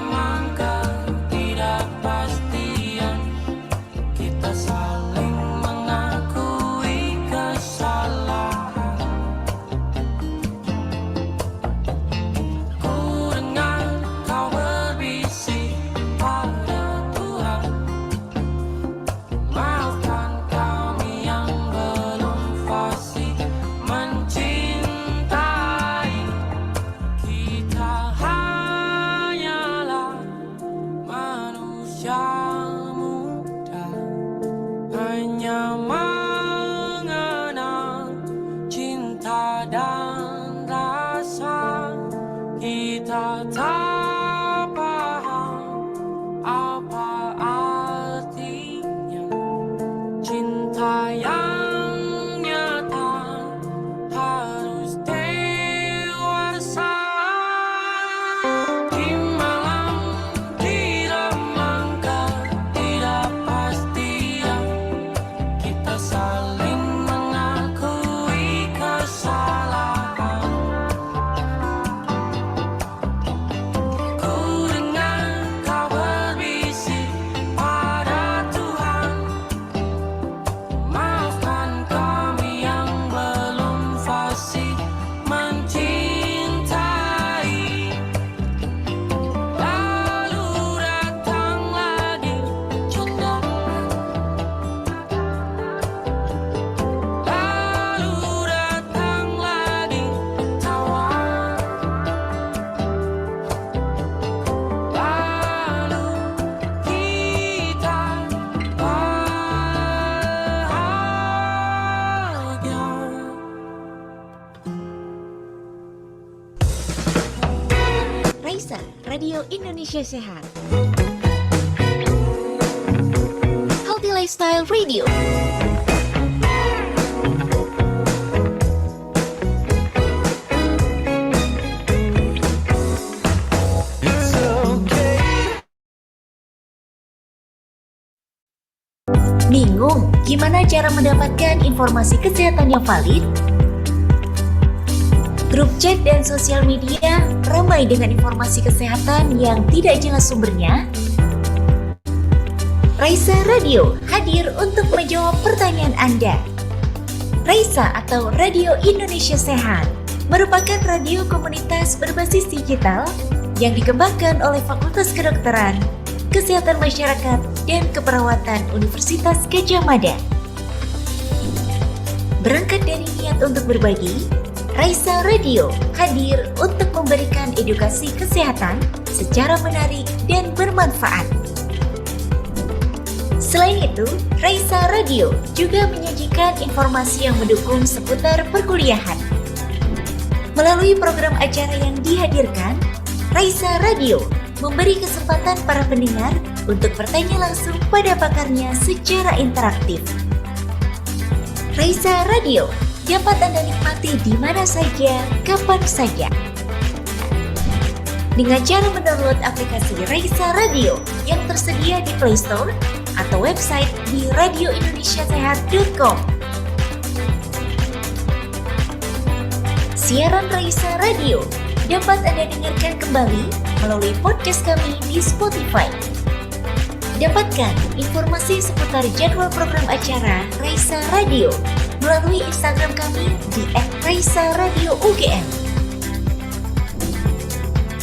ketidakpastian, kita saling mengakui kesalahan. Ku dengar kau berbisik pada Tuhan, maafkan kami yang belum fasih mencintai. Kita hanyalah manusia muda, hanya mengenal cinta dan rasa. Kita tak paham apa artinya cinta yang nyata, harus dewasa. Di malam tidak ketidakpastian, kita saling mengakui kesalahan. Raisa, Radio Indonesia Sehat. Healthy Lifestyle Radio. Bingung gimana cara mendapatkan informasi kesehatan yang valid? Grup chat dan sosial media ramai dengan informasi kesehatan yang tidak jelas sumbernya. Raisa Radio hadir untuk menjawab pertanyaan Anda. Raisa atau Radio Indonesia Sehat merupakan radio komunitas berbasis digital yang dikembangkan oleh Fakultas Kedokteran, Kesehatan Masyarakat, dan Keperawatan Universitas Gadjah Mada. Berangkat dari niat untuk berbagi, Raisa Radio hadir untuk memberikan edukasi kesehatan secara menarik dan bermanfaat. Selain itu, Raisa Radio juga menyajikan informasi yang mendukung seputar perkuliahan. Melalui program acara yang dihadirkan, Raisa Radio memberi kesempatan para pendengar untuk bertanya langsung pada pakarnya secara interaktif. Raisa Radio dapat Anda nikmati di mana saja, kapan saja. Dengan cara mendownload aplikasi Raisa Radio yang tersedia di Play Store atau website di radioindonesiasehat.com. Siaran Raisa Radio dapat Anda dengarkan kembali melalui podcast kami di Spotify. Dapatkan informasi seputar jadwal program acara Raisa Radio melalui Instagram kami di @raisa_radio_ugm.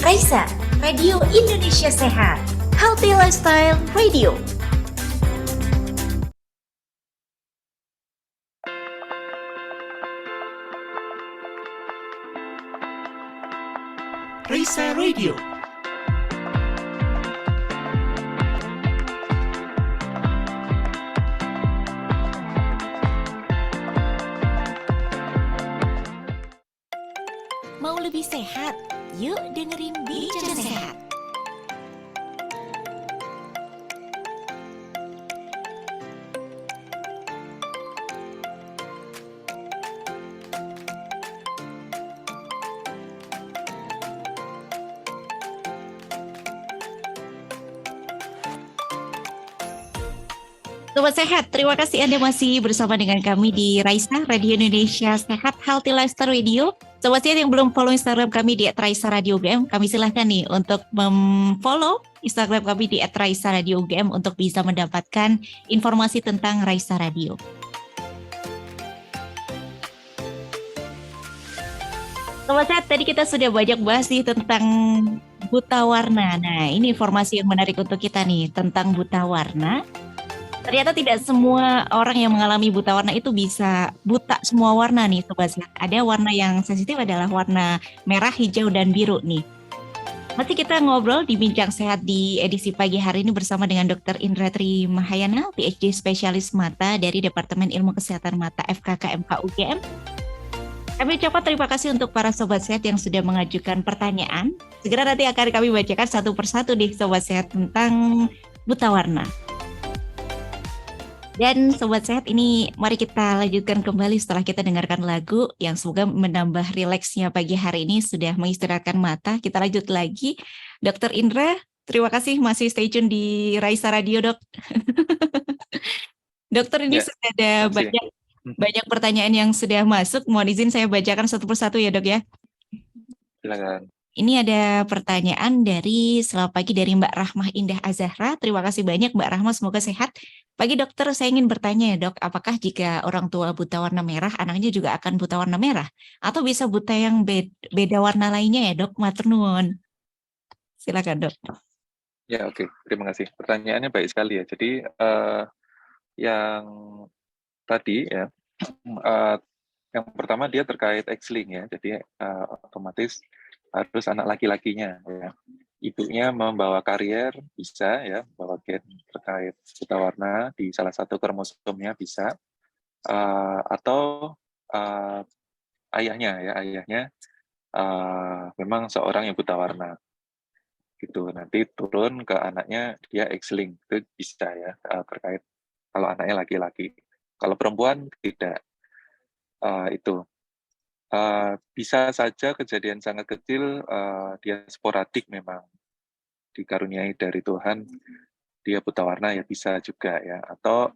Raisa, Radio Indonesia Sehat, Healthy Lifestyle Radio. Raisa Radio. Mau lebih sehat? Yuk dengerin Bincang Sehat. Sobat Sehat, terima kasih Anda masih bersama dengan kami di Raisa, Radio Indonesia Sehat, Healthy Lifestyle Radio. Sobat Sehat yang belum follow Instagram kami di @raisa_radio_ugm, kami silahkan nih untuk follow Instagram kami di @raisa_radio_ugm untuk bisa mendapatkan informasi tentang Raisa Radio. Sobat Sehat, tadi kita sudah banyak bahas nih tentang buta warna. Nah, ini informasi yang menarik untuk kita nih tentang buta warna. Ternyata tidak semua orang yang mengalami buta warna itu bisa buta semua warna nih Sobat Sehat. Ada warna yang sensitif adalah warna merah, hijau, dan biru nih. Masih kita ngobrol di Bincang Sehat di edisi pagi hari ini bersama dengan Dr. Indra Tri Mahayana, PhD Spesialis Mata dari Departemen Ilmu Kesehatan Mata FKK MK UGM. Kami ucapkan terima kasih untuk para Sobat Sehat yang sudah mengajukan pertanyaan. Segera nanti akan kami bacakan satu persatu nih Sobat Sehat tentang buta warna. Dan Sobat Sehat, ini mari kita lanjutkan kembali setelah kita dengarkan lagu yang semoga menambah rileksnya pagi hari ini, sudah mengistirahatkan mata. Kita lanjut lagi. Dr. Indra, terima kasih masih stay tune di Raisa Radio, Dok. Dokter, ini sudah ada banyak pertanyaan yang sudah masuk. Mohon izin saya bacakan satu persatu ya, Dok ya. Silakan. Ini ada pertanyaan dari selamat pagi dari Mbak Rahmah Indah Azahra. Terima kasih banyak Mbak Rahmah, semoga sehat. Pagi dokter, saya ingin bertanya ya dok, apakah jika orang tua buta warna merah, anaknya juga akan buta warna merah? Atau bisa buta yang beda warna lainnya ya dok? Matur nuwun. Silakan dok. Ya oke, terima kasih. Pertanyaannya baik sekali ya. Jadi yang tadi ya, yang pertama dia terkait X-link ya. Jadi otomatis harus anak laki-lakinya ya. Ibunya membawa karier bisa ya, membawa gen terkait buta warna di salah satu kromosomnya bisa, atau ayahnya memang seorang yang buta warna. gitu. Nanti turun ke anaknya dia X-linked, itu bisa ya, terkait kalau anaknya laki-laki. Kalau perempuan tidak. Itu bisa saja kejadian sangat kecil, dia sporadik memang dikaruniai dari Tuhan, dia buta warna ya bisa juga ya. Atau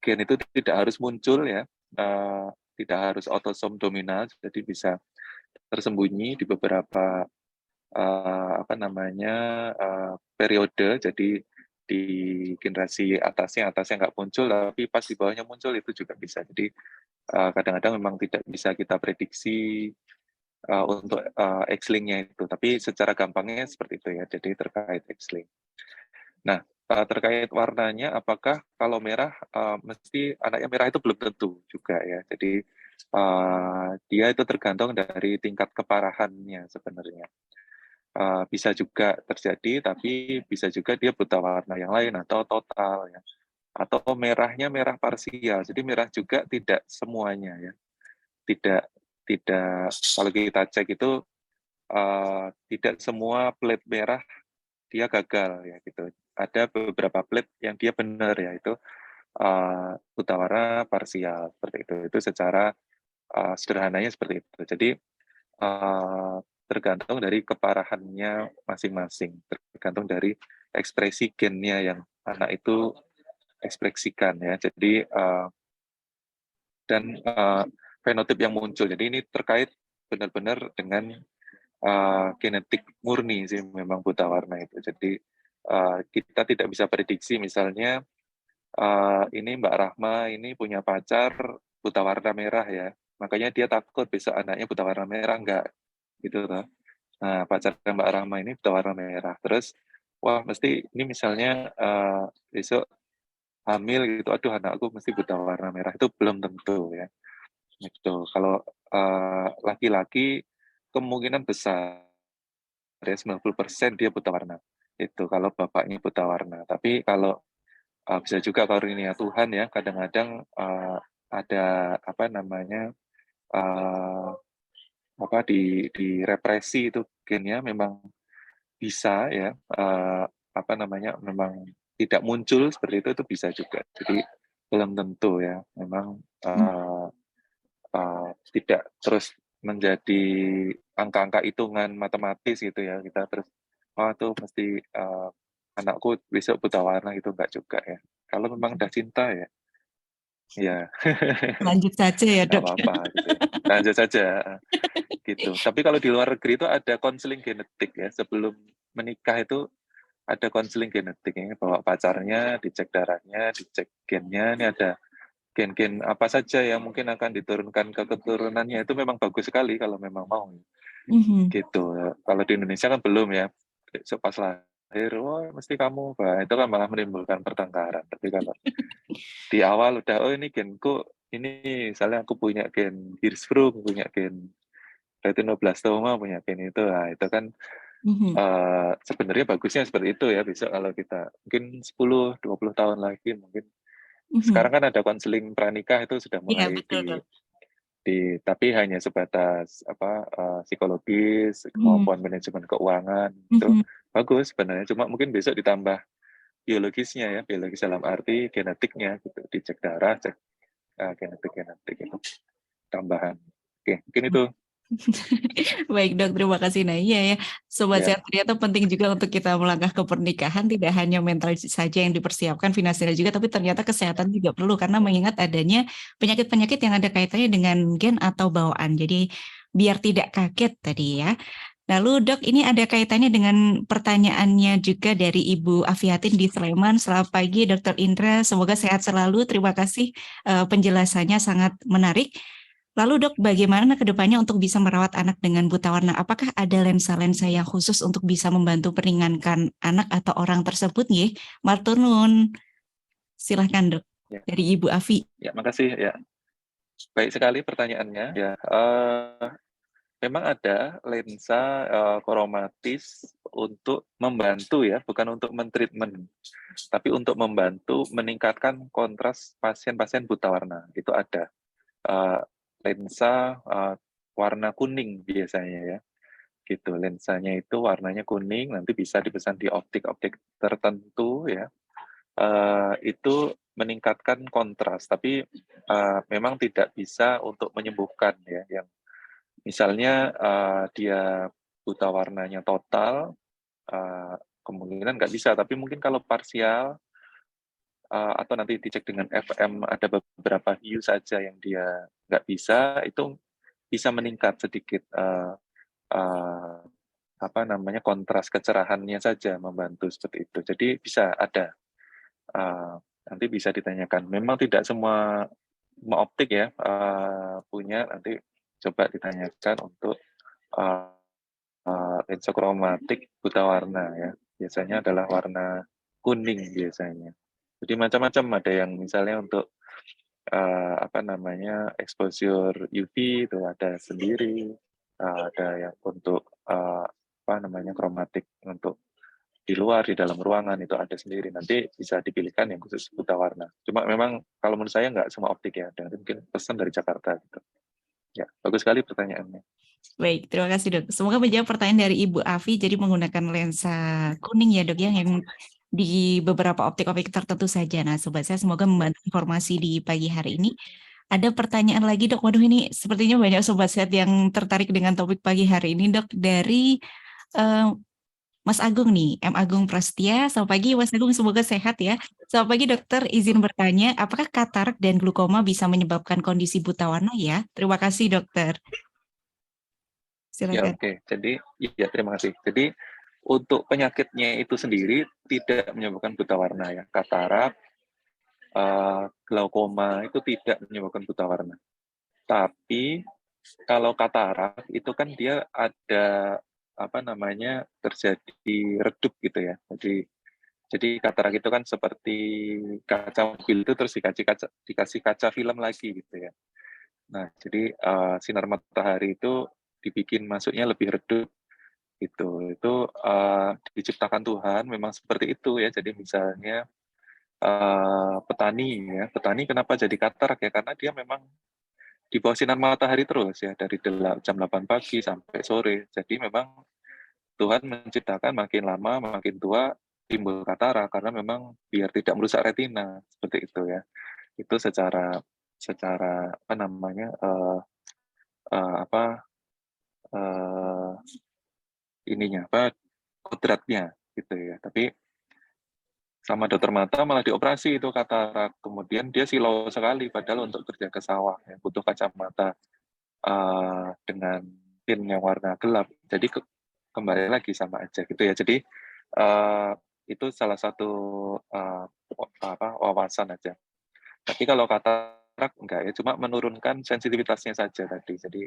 gen itu tidak harus muncul ya, tidak harus autosom dominant, jadi bisa tersembunyi di beberapa periode. Jadi di generasi atasnya nggak muncul, tapi pas di bawahnya muncul itu juga bisa. Jadi kadang-kadang memang tidak bisa kita prediksi untuk X-linknya itu, tapi secara gampangnya seperti itu ya. Jadi terkait X-link. Nah, terkait warnanya, apakah kalau merah mesti anaknya merah, itu belum tentu juga ya. Jadi dia itu tergantung dari tingkat keparahannya sebenarnya. Bisa juga terjadi, tapi bisa juga dia buta warna yang lain atau total ya. Atau merahnya merah parsial, jadi merah juga tidak semuanya ya. Tidak tidak kalau kita cek itu tidak semua plate merah dia gagal ya gitu. Ada beberapa plate yang dia benar ya, itu buta warna parsial seperti itu. Itu secara sederhananya seperti itu. Jadi tergantung dari keparahannya masing-masing, tergantung dari ekspresi gennya yang anak itu ekspresikan ya. Jadi dan fenotip yang muncul. Jadi ini terkait benar-benar dengan genetik murni sih memang buta warna itu. Jadi kita tidak bisa prediksi misalnya ini Mbak Rahma ini punya pacar buta warna merah ya, makanya dia takut besok anaknya buta warna merah, enggak gitu loh. Nah, pacar Mbak Rahma ini buta warna merah, terus wah mesti ini misalnya besok hamil gitu, aduh anakku mesti buta warna merah, itu belum tentu ya. Gitu. Kalau laki-laki kemungkinan besar ya 90% dia buta warna. Itu kalau bapaknya buta warna. Tapi kalau bisa juga karunia Tuhan ya, kadang-kadang ada apa namanya di represi itu gennya memang bisa ya memang tidak muncul seperti itu bisa juga. Jadi belum tentu ya, memang tidak terus menjadi angka-angka hitungan matematis gitu ya, kita terus tuh mesti anakku besok buta warna, itu enggak juga ya. Kalau memang udah cinta ya, ya Lanjut saja ya nggak dok. apa-apa gitu ya. Lanjut saja gitu. Tapi kalau di luar negeri itu ada konseling genetik ya, sebelum menikah itu ada konseling genetik ya, bawa pacarnya, dicek darahnya, dicek gennya, ini ada gen-gen apa saja yang mungkin akan diturunkan ke keturunannya, itu memang bagus sekali kalau memang mau gitu. Kalau di Indonesia kan belum ya, pas lahir wah mesti kamu, itu kan malah menimbulkan pertengkaran. Tapi kalau di awal udah ini genku ini, misalnya aku punya gen Hirschsprung, punya gen retinoblastoma, punya gen itu, nah itu kan sebenarnya bagusnya seperti itu ya. Besok kalau kita mungkin 10-20 tahun lagi mungkin, sekarang kan ada konseling pranikah, itu sudah Iya mulai betul dok. tapi hanya sebatas psikologis, kemampuan manajemen keuangan, itu bagus sebenarnya. Cuma mungkin besok ditambah biologisnya ya, biologis dalam arti genetiknya gitu, dicek darah, cek genetik itu tambahan. Oke, mungkin itu Baik dok, terima kasih. Nah iya ya, Sobat ya. Sehat, ternyata penting juga untuk kita melangkah ke pernikahan, tidak hanya mental saja yang dipersiapkan, finansial juga, tapi ternyata kesehatan juga perlu, karena mengingat adanya penyakit-penyakit yang ada kaitannya dengan gen atau bawaan. Jadi biar tidak kaget tadi ya. Lalu dok, ini ada kaitannya dengan pertanyaannya juga dari Ibu Afiatin di Sleman. Selamat pagi Dr. Indra, semoga sehat selalu. Terima kasih penjelasannya sangat menarik. Lalu dok, bagaimana ke depannya untuk bisa merawat anak dengan buta warna? Apakah ada lensa-lensa yang khusus untuk bisa membantu meringankan anak atau orang tersebut? Nggih, Martunun. Silahkan dok, Ya. dari Ibu Afi. Ya, makasih ya. Baik sekali pertanyaannya ya. Memang ada lensa kromatis untuk membantu ya, bukan untuk mentreatment, tapi untuk membantu meningkatkan kontras pasien-pasien buta warna. Itu ada lensa warna kuning biasanya ya. gitu. Lensanya itu warnanya kuning, nanti bisa dipesan di optik-optik tertentu ya. Itu meningkatkan kontras, tapi memang tidak bisa untuk menyembuhkan ya. Yang misalnya dia buta warnanya total, kemungkinan nggak bisa, tapi mungkin kalau parsial atau nanti dicek dengan FM ada beberapa hue saja yang dia nggak bisa, itu bisa meningkat sedikit apa namanya kontras kecerahannya saja membantu seperti itu. Jadi bisa ada nanti bisa ditanyakan. Memang tidak semua optik ya punya, nanti coba ditanyakan untuk uh, lensa kromatik buta warna ya. Biasanya adalah warna kuning biasanya. Jadi macam-macam, ada yang misalnya untuk apa namanya exposure UV itu ada sendiri, ada yang untuk apa namanya kromatik untuk di luar, di dalam ruangan itu ada sendiri. Nanti bisa dipilihkan yang khusus buta warna. Cuma memang kalau menurut saya nggak semua optik ya, dan mungkin pesan dari Jakarta gitu. Ya, bagus sekali pertanyaannya. Baik, terima kasih dok. Semoga menjawab pertanyaan dari Ibu Afi. Jadi menggunakan lensa kuning ya dok ya, yang di beberapa optik-optik tertentu saja. Nah sobat saya, semoga membantu informasi di pagi hari ini. Ada pertanyaan lagi dok. Waduh, ini sepertinya banyak sobat sehat yang tertarik dengan topik pagi hari ini dok. Dari Mas Agung nih, M. Agung Prastia. Selamat pagi Mas Agung, semoga sehat ya. Selamat pagi dokter, izin bertanya, apakah katarak dan glukoma bisa menyebabkan kondisi buta warna ya? Terima kasih dokter. Ya, Silakan. oke. Jadi, ya terima kasih. Jadi, untuk penyakitnya itu sendiri tidak menyebabkan buta warna ya. Katarak, glaukoma itu tidak menyebabkan buta warna. Tapi kalau katarak itu kan dia ada apa namanya terjadi redup gitu ya. Jadi katarak itu kan seperti kaca mobil itu terus dikasih kaca film lagi gitu ya. Nah, jadi sinar matahari itu dibikin masuknya lebih redup gitu. Itu diciptakan Tuhan memang seperti itu ya. Jadi misalnya petani ya, petani kenapa jadi katarak ya? Karena dia memang di bawah sinar matahari terus ya, dari jam 8 pagi sampai sore. Jadi memang Tuhan menciptakan makin lama makin tua timbul katarak karena memang biar tidak merusak retina seperti itu ya. Itu secara apa namanya apa ininya apa kodratnya gitu ya. Tapi sama dokter mata malah dioperasi itu katarak. Kemudian dia silau sekali padahal untuk kerja ke sawah ya, butuh kacamata dengan pin yang warna gelap. Jadi kembali lagi sama aja gitu ya. Jadi itu salah satu wawasan aja. Tapi kalau katarak enggak ya, cuma menurunkan sensitivitasnya saja tadi. Jadi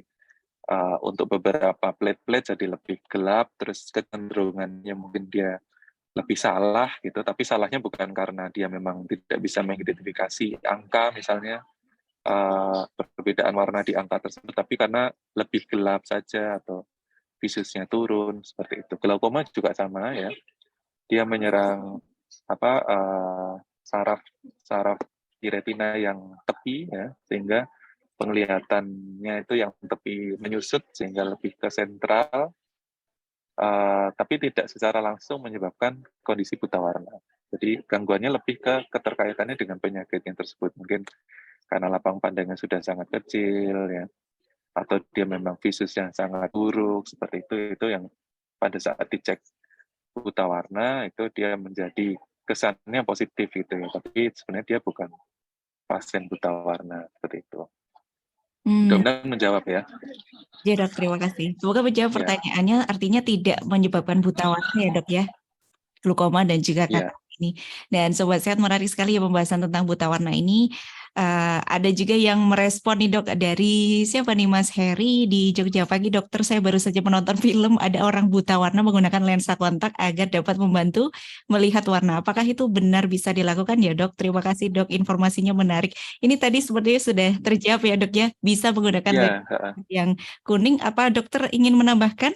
untuk beberapa plate-plate jadi lebih gelap, terus kecenderungannya mungkin dia lebih salah gitu, tapi salahnya bukan karena dia memang tidak bisa mengidentifikasi angka misalnya, perbedaan warna di angka tersebut, tapi karena lebih gelap saja atau visusnya turun, seperti itu. Glaukoma juga sama ya, dia menyerang apa saraf di retina yang tepi ya, sehingga penglihatannya itu yang tepi menyusut sehingga lebih ke sentral, tapi tidak secara langsung menyebabkan kondisi buta warna. Jadi gangguannya lebih ke keterkaitannya dengan penyakit yang tersebut. Mungkin karena lapang pandangnya sudah sangat kecil ya, atau dia memang visus yang sangat buruk seperti itu yang pada saat dicek buta warna itu dia menjadi kesannya positif gitu ya, tapi sebenarnya dia bukan pasien buta warna seperti itu. Mudah-mudahan menjawab ya. Ya dok, terima kasih. Semoga menjawab pertanyaannya, artinya tidak menyebabkan buta warna ya dok ya, glukoma dan juga katarak ini. Dan sobat sehat, menarik sekali ya pembahasan tentang buta warna ini. Ada juga yang merespon nih dok, dari siapa nih Mas Heri di Jogja. Pagi dokter, saya baru saja menonton film ada orang buta warna menggunakan lensa kontak agar dapat membantu melihat warna. Apakah itu benar bisa dilakukan ya dok? Terima kasih dok, informasinya menarik. Ini tadi sepertinya sudah terjawab ya dok ya, bisa menggunakan lensa yang kuning. Apa dokter ingin menambahkan?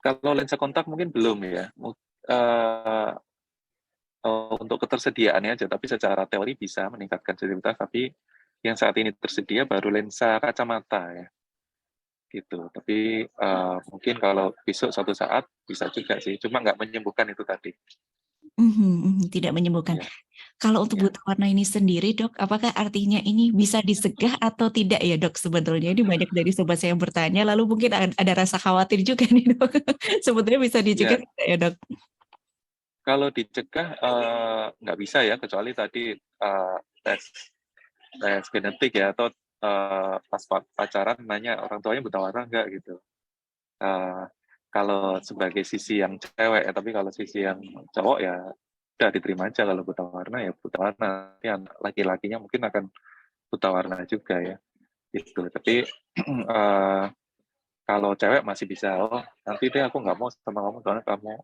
Kalau lensa kontak mungkin belum ya. Untuk ketersediaannya aja, tapi secara teori bisa meningkatkan sensitivitas, tapi yang saat ini tersedia baru lensa kacamata ya. gitu. Tapi mungkin kalau besok suatu saat bisa juga sih, cuma nggak menyembuhkan itu tadi. Tidak menyembuhkan. Ya, Kalau untuk ya, buta warna ini sendiri, Dok, apakah artinya ini bisa dicegah atau tidak ya, Dok? Sebetulnya ini banyak dari sobat saya yang bertanya, lalu mungkin ada rasa khawatir juga nih, Dok. Sebetulnya bisa dicegah ya. tidak ya, Dok? Kalau dicegah nggak bisa ya, kecuali tadi tes tes genetik ya, atau pas pacaran nanya orang tuanya buta warna nggak gitu. Eh, Kalau sebagai sisi yang cewek ya, tapi kalau sisi yang cowok ya udah diterima aja, kalau buta warna ya buta warna. Nanti laki-lakinya mungkin akan buta warna juga ya gitu. Tapi kalau cewek masih bisa, oh nanti deh aku nggak mau sama kamu soalnya kamu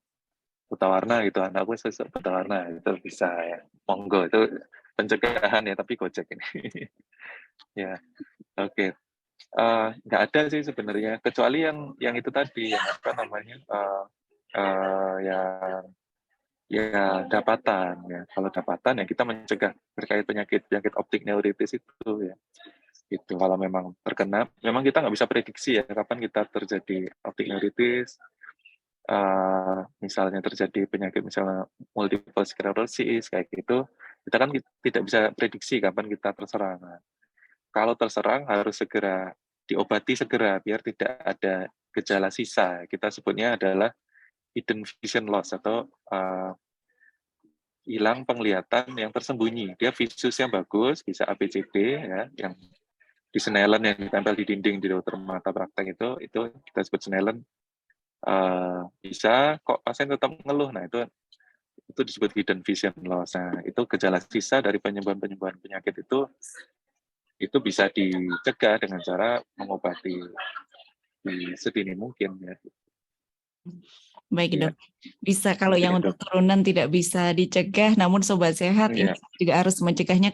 buta warna gitu, anakku sesuk buta warna, itu bisa ya, monggo, itu pencegahan ya, tapi Gojek ini. Ya, oke. Nggak ada sih sebenarnya, kecuali yang itu tadi, yang apa namanya, yang ya dapatan ya. Kalau dapatan ya kita mencegah terkait penyakit optik neuritis itu ya. Itu kalau memang terkena, memang kita nggak bisa prediksi ya kapan kita terjadi optik neuritis. Misalnya terjadi penyakit misalnya multiple sclerosis kayak gitu, kita kan tidak bisa prediksi kapan kita terserang. Nah, kalau terserang harus segera diobati segera biar tidak ada gejala sisa. Kita sebutnya adalah hidden vision loss atau hilang penglihatan yang tersembunyi. Dia visusnya bagus, bisa ABCD ya, yang di Snellen yang ditempel di dinding di dokter mata praktek itu kita sebut Snellen. Bisa kok pasien tetap ngeluh. Nah, itu disebut hidden vision loss. Nah, itu gejala sisa dari penyembuhan penyakit itu bisa dicegah dengan cara mengobati di sedini mungkin ya. Baik, Ya, Dok. Bisa kalau oke, yang untuk Dok. turunan tidak bisa dicegah, namun sobat sehat ini Ya, juga harus mencegahnya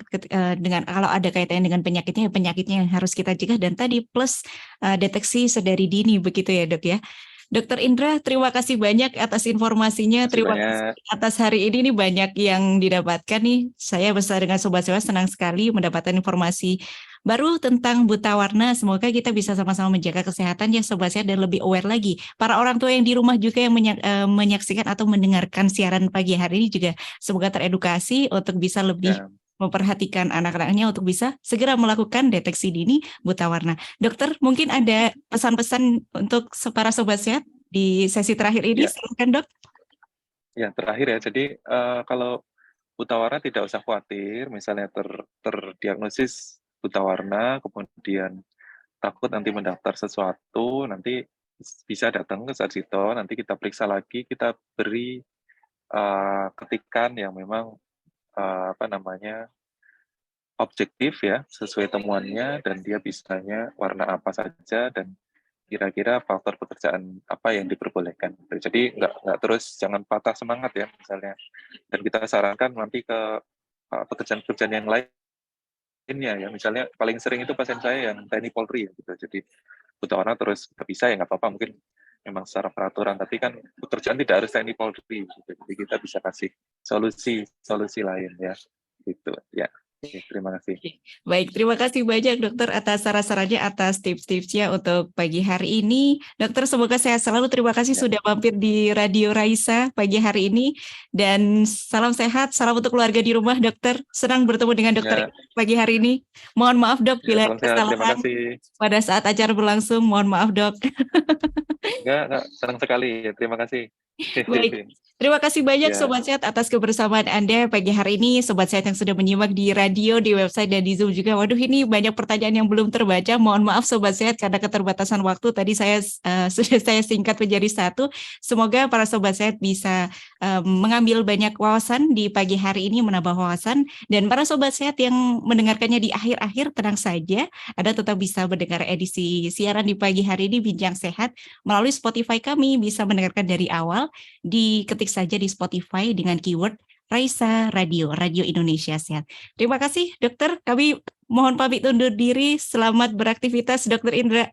dengan kalau ada kaitannya dengan penyakitnya yang harus kita cegah dan tadi plus deteksi sedari dini begitu ya, Dok ya. Dokter Indra, terima kasih banyak atas informasinya. masih Terima kasih banyak. atas hari ini. Ini banyak yang didapatkan nih. Saya bersama dengan Sobat Sewa senang sekali mendapatkan informasi baru tentang buta warna. Semoga kita bisa sama-sama menjaga kesehatan ya Sobat Sewa dan lebih aware lagi. Para orang tua yang di rumah juga yang menyaksikan atau mendengarkan siaran pagi hari ini juga semoga teredukasi untuk bisa lebih Ya, memperhatikan anak-anaknya untuk bisa segera melakukan deteksi dini buta warna. Dokter, mungkin ada pesan-pesan untuk para sobat sehat di sesi terakhir ini, ya, silakan Dok. ya, terakhir ya. Jadi kalau buta warna tidak usah khawatir, misalnya terdiagnosis buta warna, kemudian takut nanti mendaftar sesuatu, nanti bisa datang ke Sarjito, nanti kita periksa lagi, kita beri ketikan yang memang apa namanya objektif ya, sesuai temuannya, dan dia bisanya warna apa saja, dan kira-kira faktor pekerjaan apa yang diperbolehkan. Jadi nggak terus, jangan patah semangat ya misalnya. Dan kita sarankan nanti ke pekerjaan-pekerjaan yang lainnya ya. Misalnya paling sering itu pasien saya yang TNI Polri ya gitu. Jadi buta warna terus nggak bisa ya nggak apa-apa, mungkin memang secara peraturan. Tapi kan pekerjaan tidak harus TNI Polri. Gitu. Jadi kita bisa kasih solusi lain ya. Gitu ya. Oke, terima kasih. Baik, terima kasih banyak dokter atas saran-sarannya, atas tips-tipsnya untuk pagi hari ini. Dokter, semoga sehat selalu. Terima kasih Ya. sudah mampir di Radio Raisa pagi hari ini. Dan salam sehat, salam untuk keluarga di rumah, dokter. Senang bertemu dengan dokter Ya. pagi hari ini. Mohon maaf dok, Ya, bila salam sehat. Terima kesalahan kasih. pada saat acara berlangsung. Mohon maaf dok. Enggak, senang sekali. Ya, terima kasih. Baik, terima kasih banyak Ya. Sobat Sehat atas kebersamaan Anda pagi hari ini. Sobat Sehat yang sudah menyimak di radio, di website, dan di Zoom juga. Waduh, ini banyak pertanyaan yang belum terbaca. Mohon maaf Sobat Sehat karena keterbatasan waktu. Tadi sudah saya singkat menjadi satu. Semoga para Sobat Sehat bisa mengambil banyak wawasan di pagi hari ini, menambah wawasan. Dan para Sobat Sehat yang mendengarkannya di akhir-akhir, tenang saja. Anda tetap bisa mendengar edisi siaran di pagi hari ini, Bincang Sehat, melalui Spotify kami. Bisa mendengarkan dari awal. Diketik saja di Spotify dengan keyword Raisa Radio Indonesia Sehat. Terima kasih dokter, kami mohon pamit undur diri. Selamat beraktivitas Dokter Indra.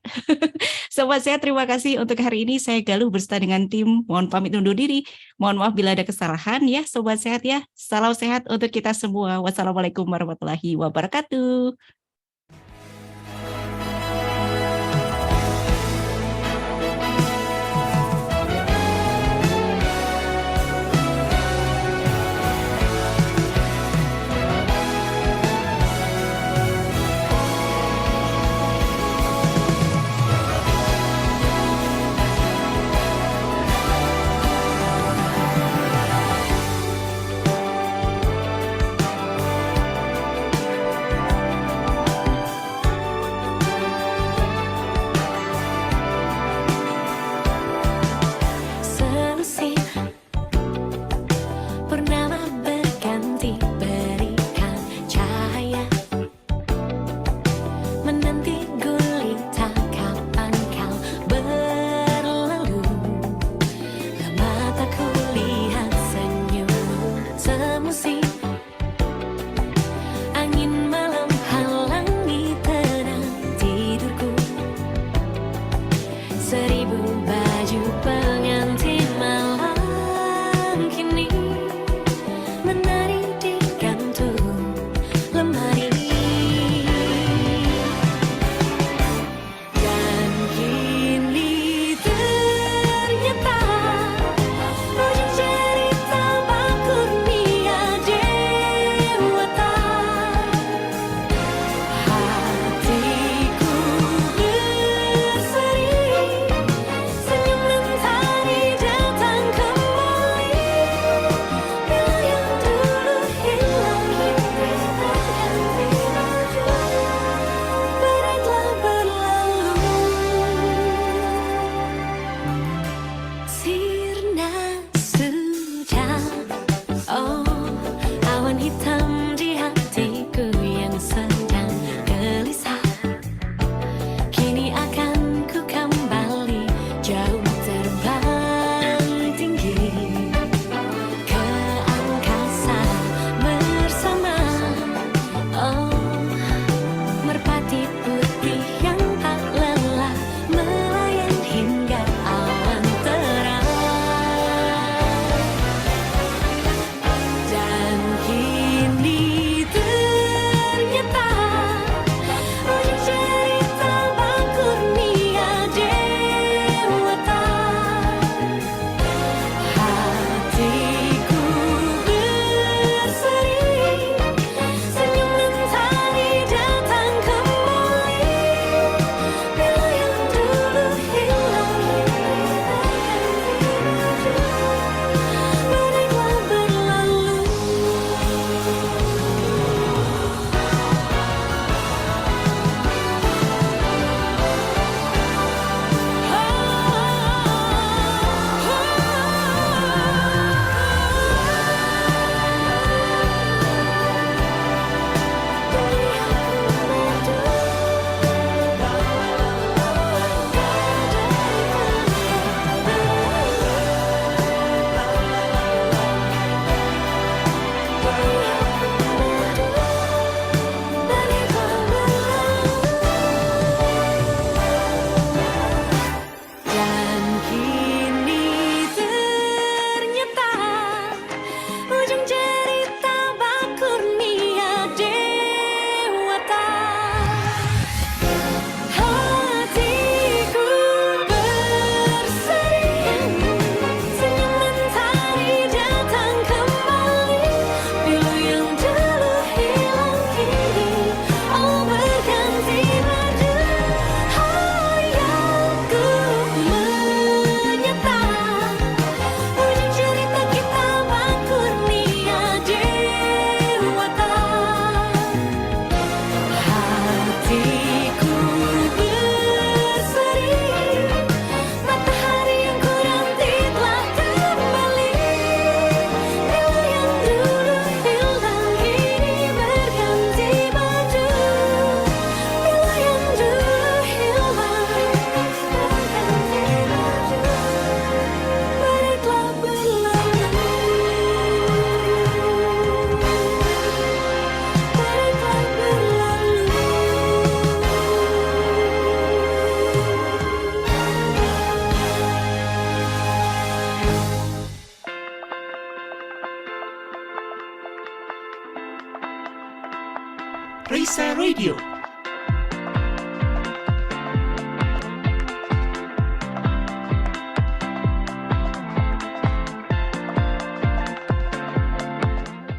Sobat Sehat, terima kasih untuk hari ini. Saya Galuh beserta dengan tim mohon pamit undur diri. Mohon maaf bila ada kesalahan ya Sobat Sehat ya. Salam sehat untuk kita semua. Wassalamualaikum warahmatullahi wabarakatuh. Raisa Radio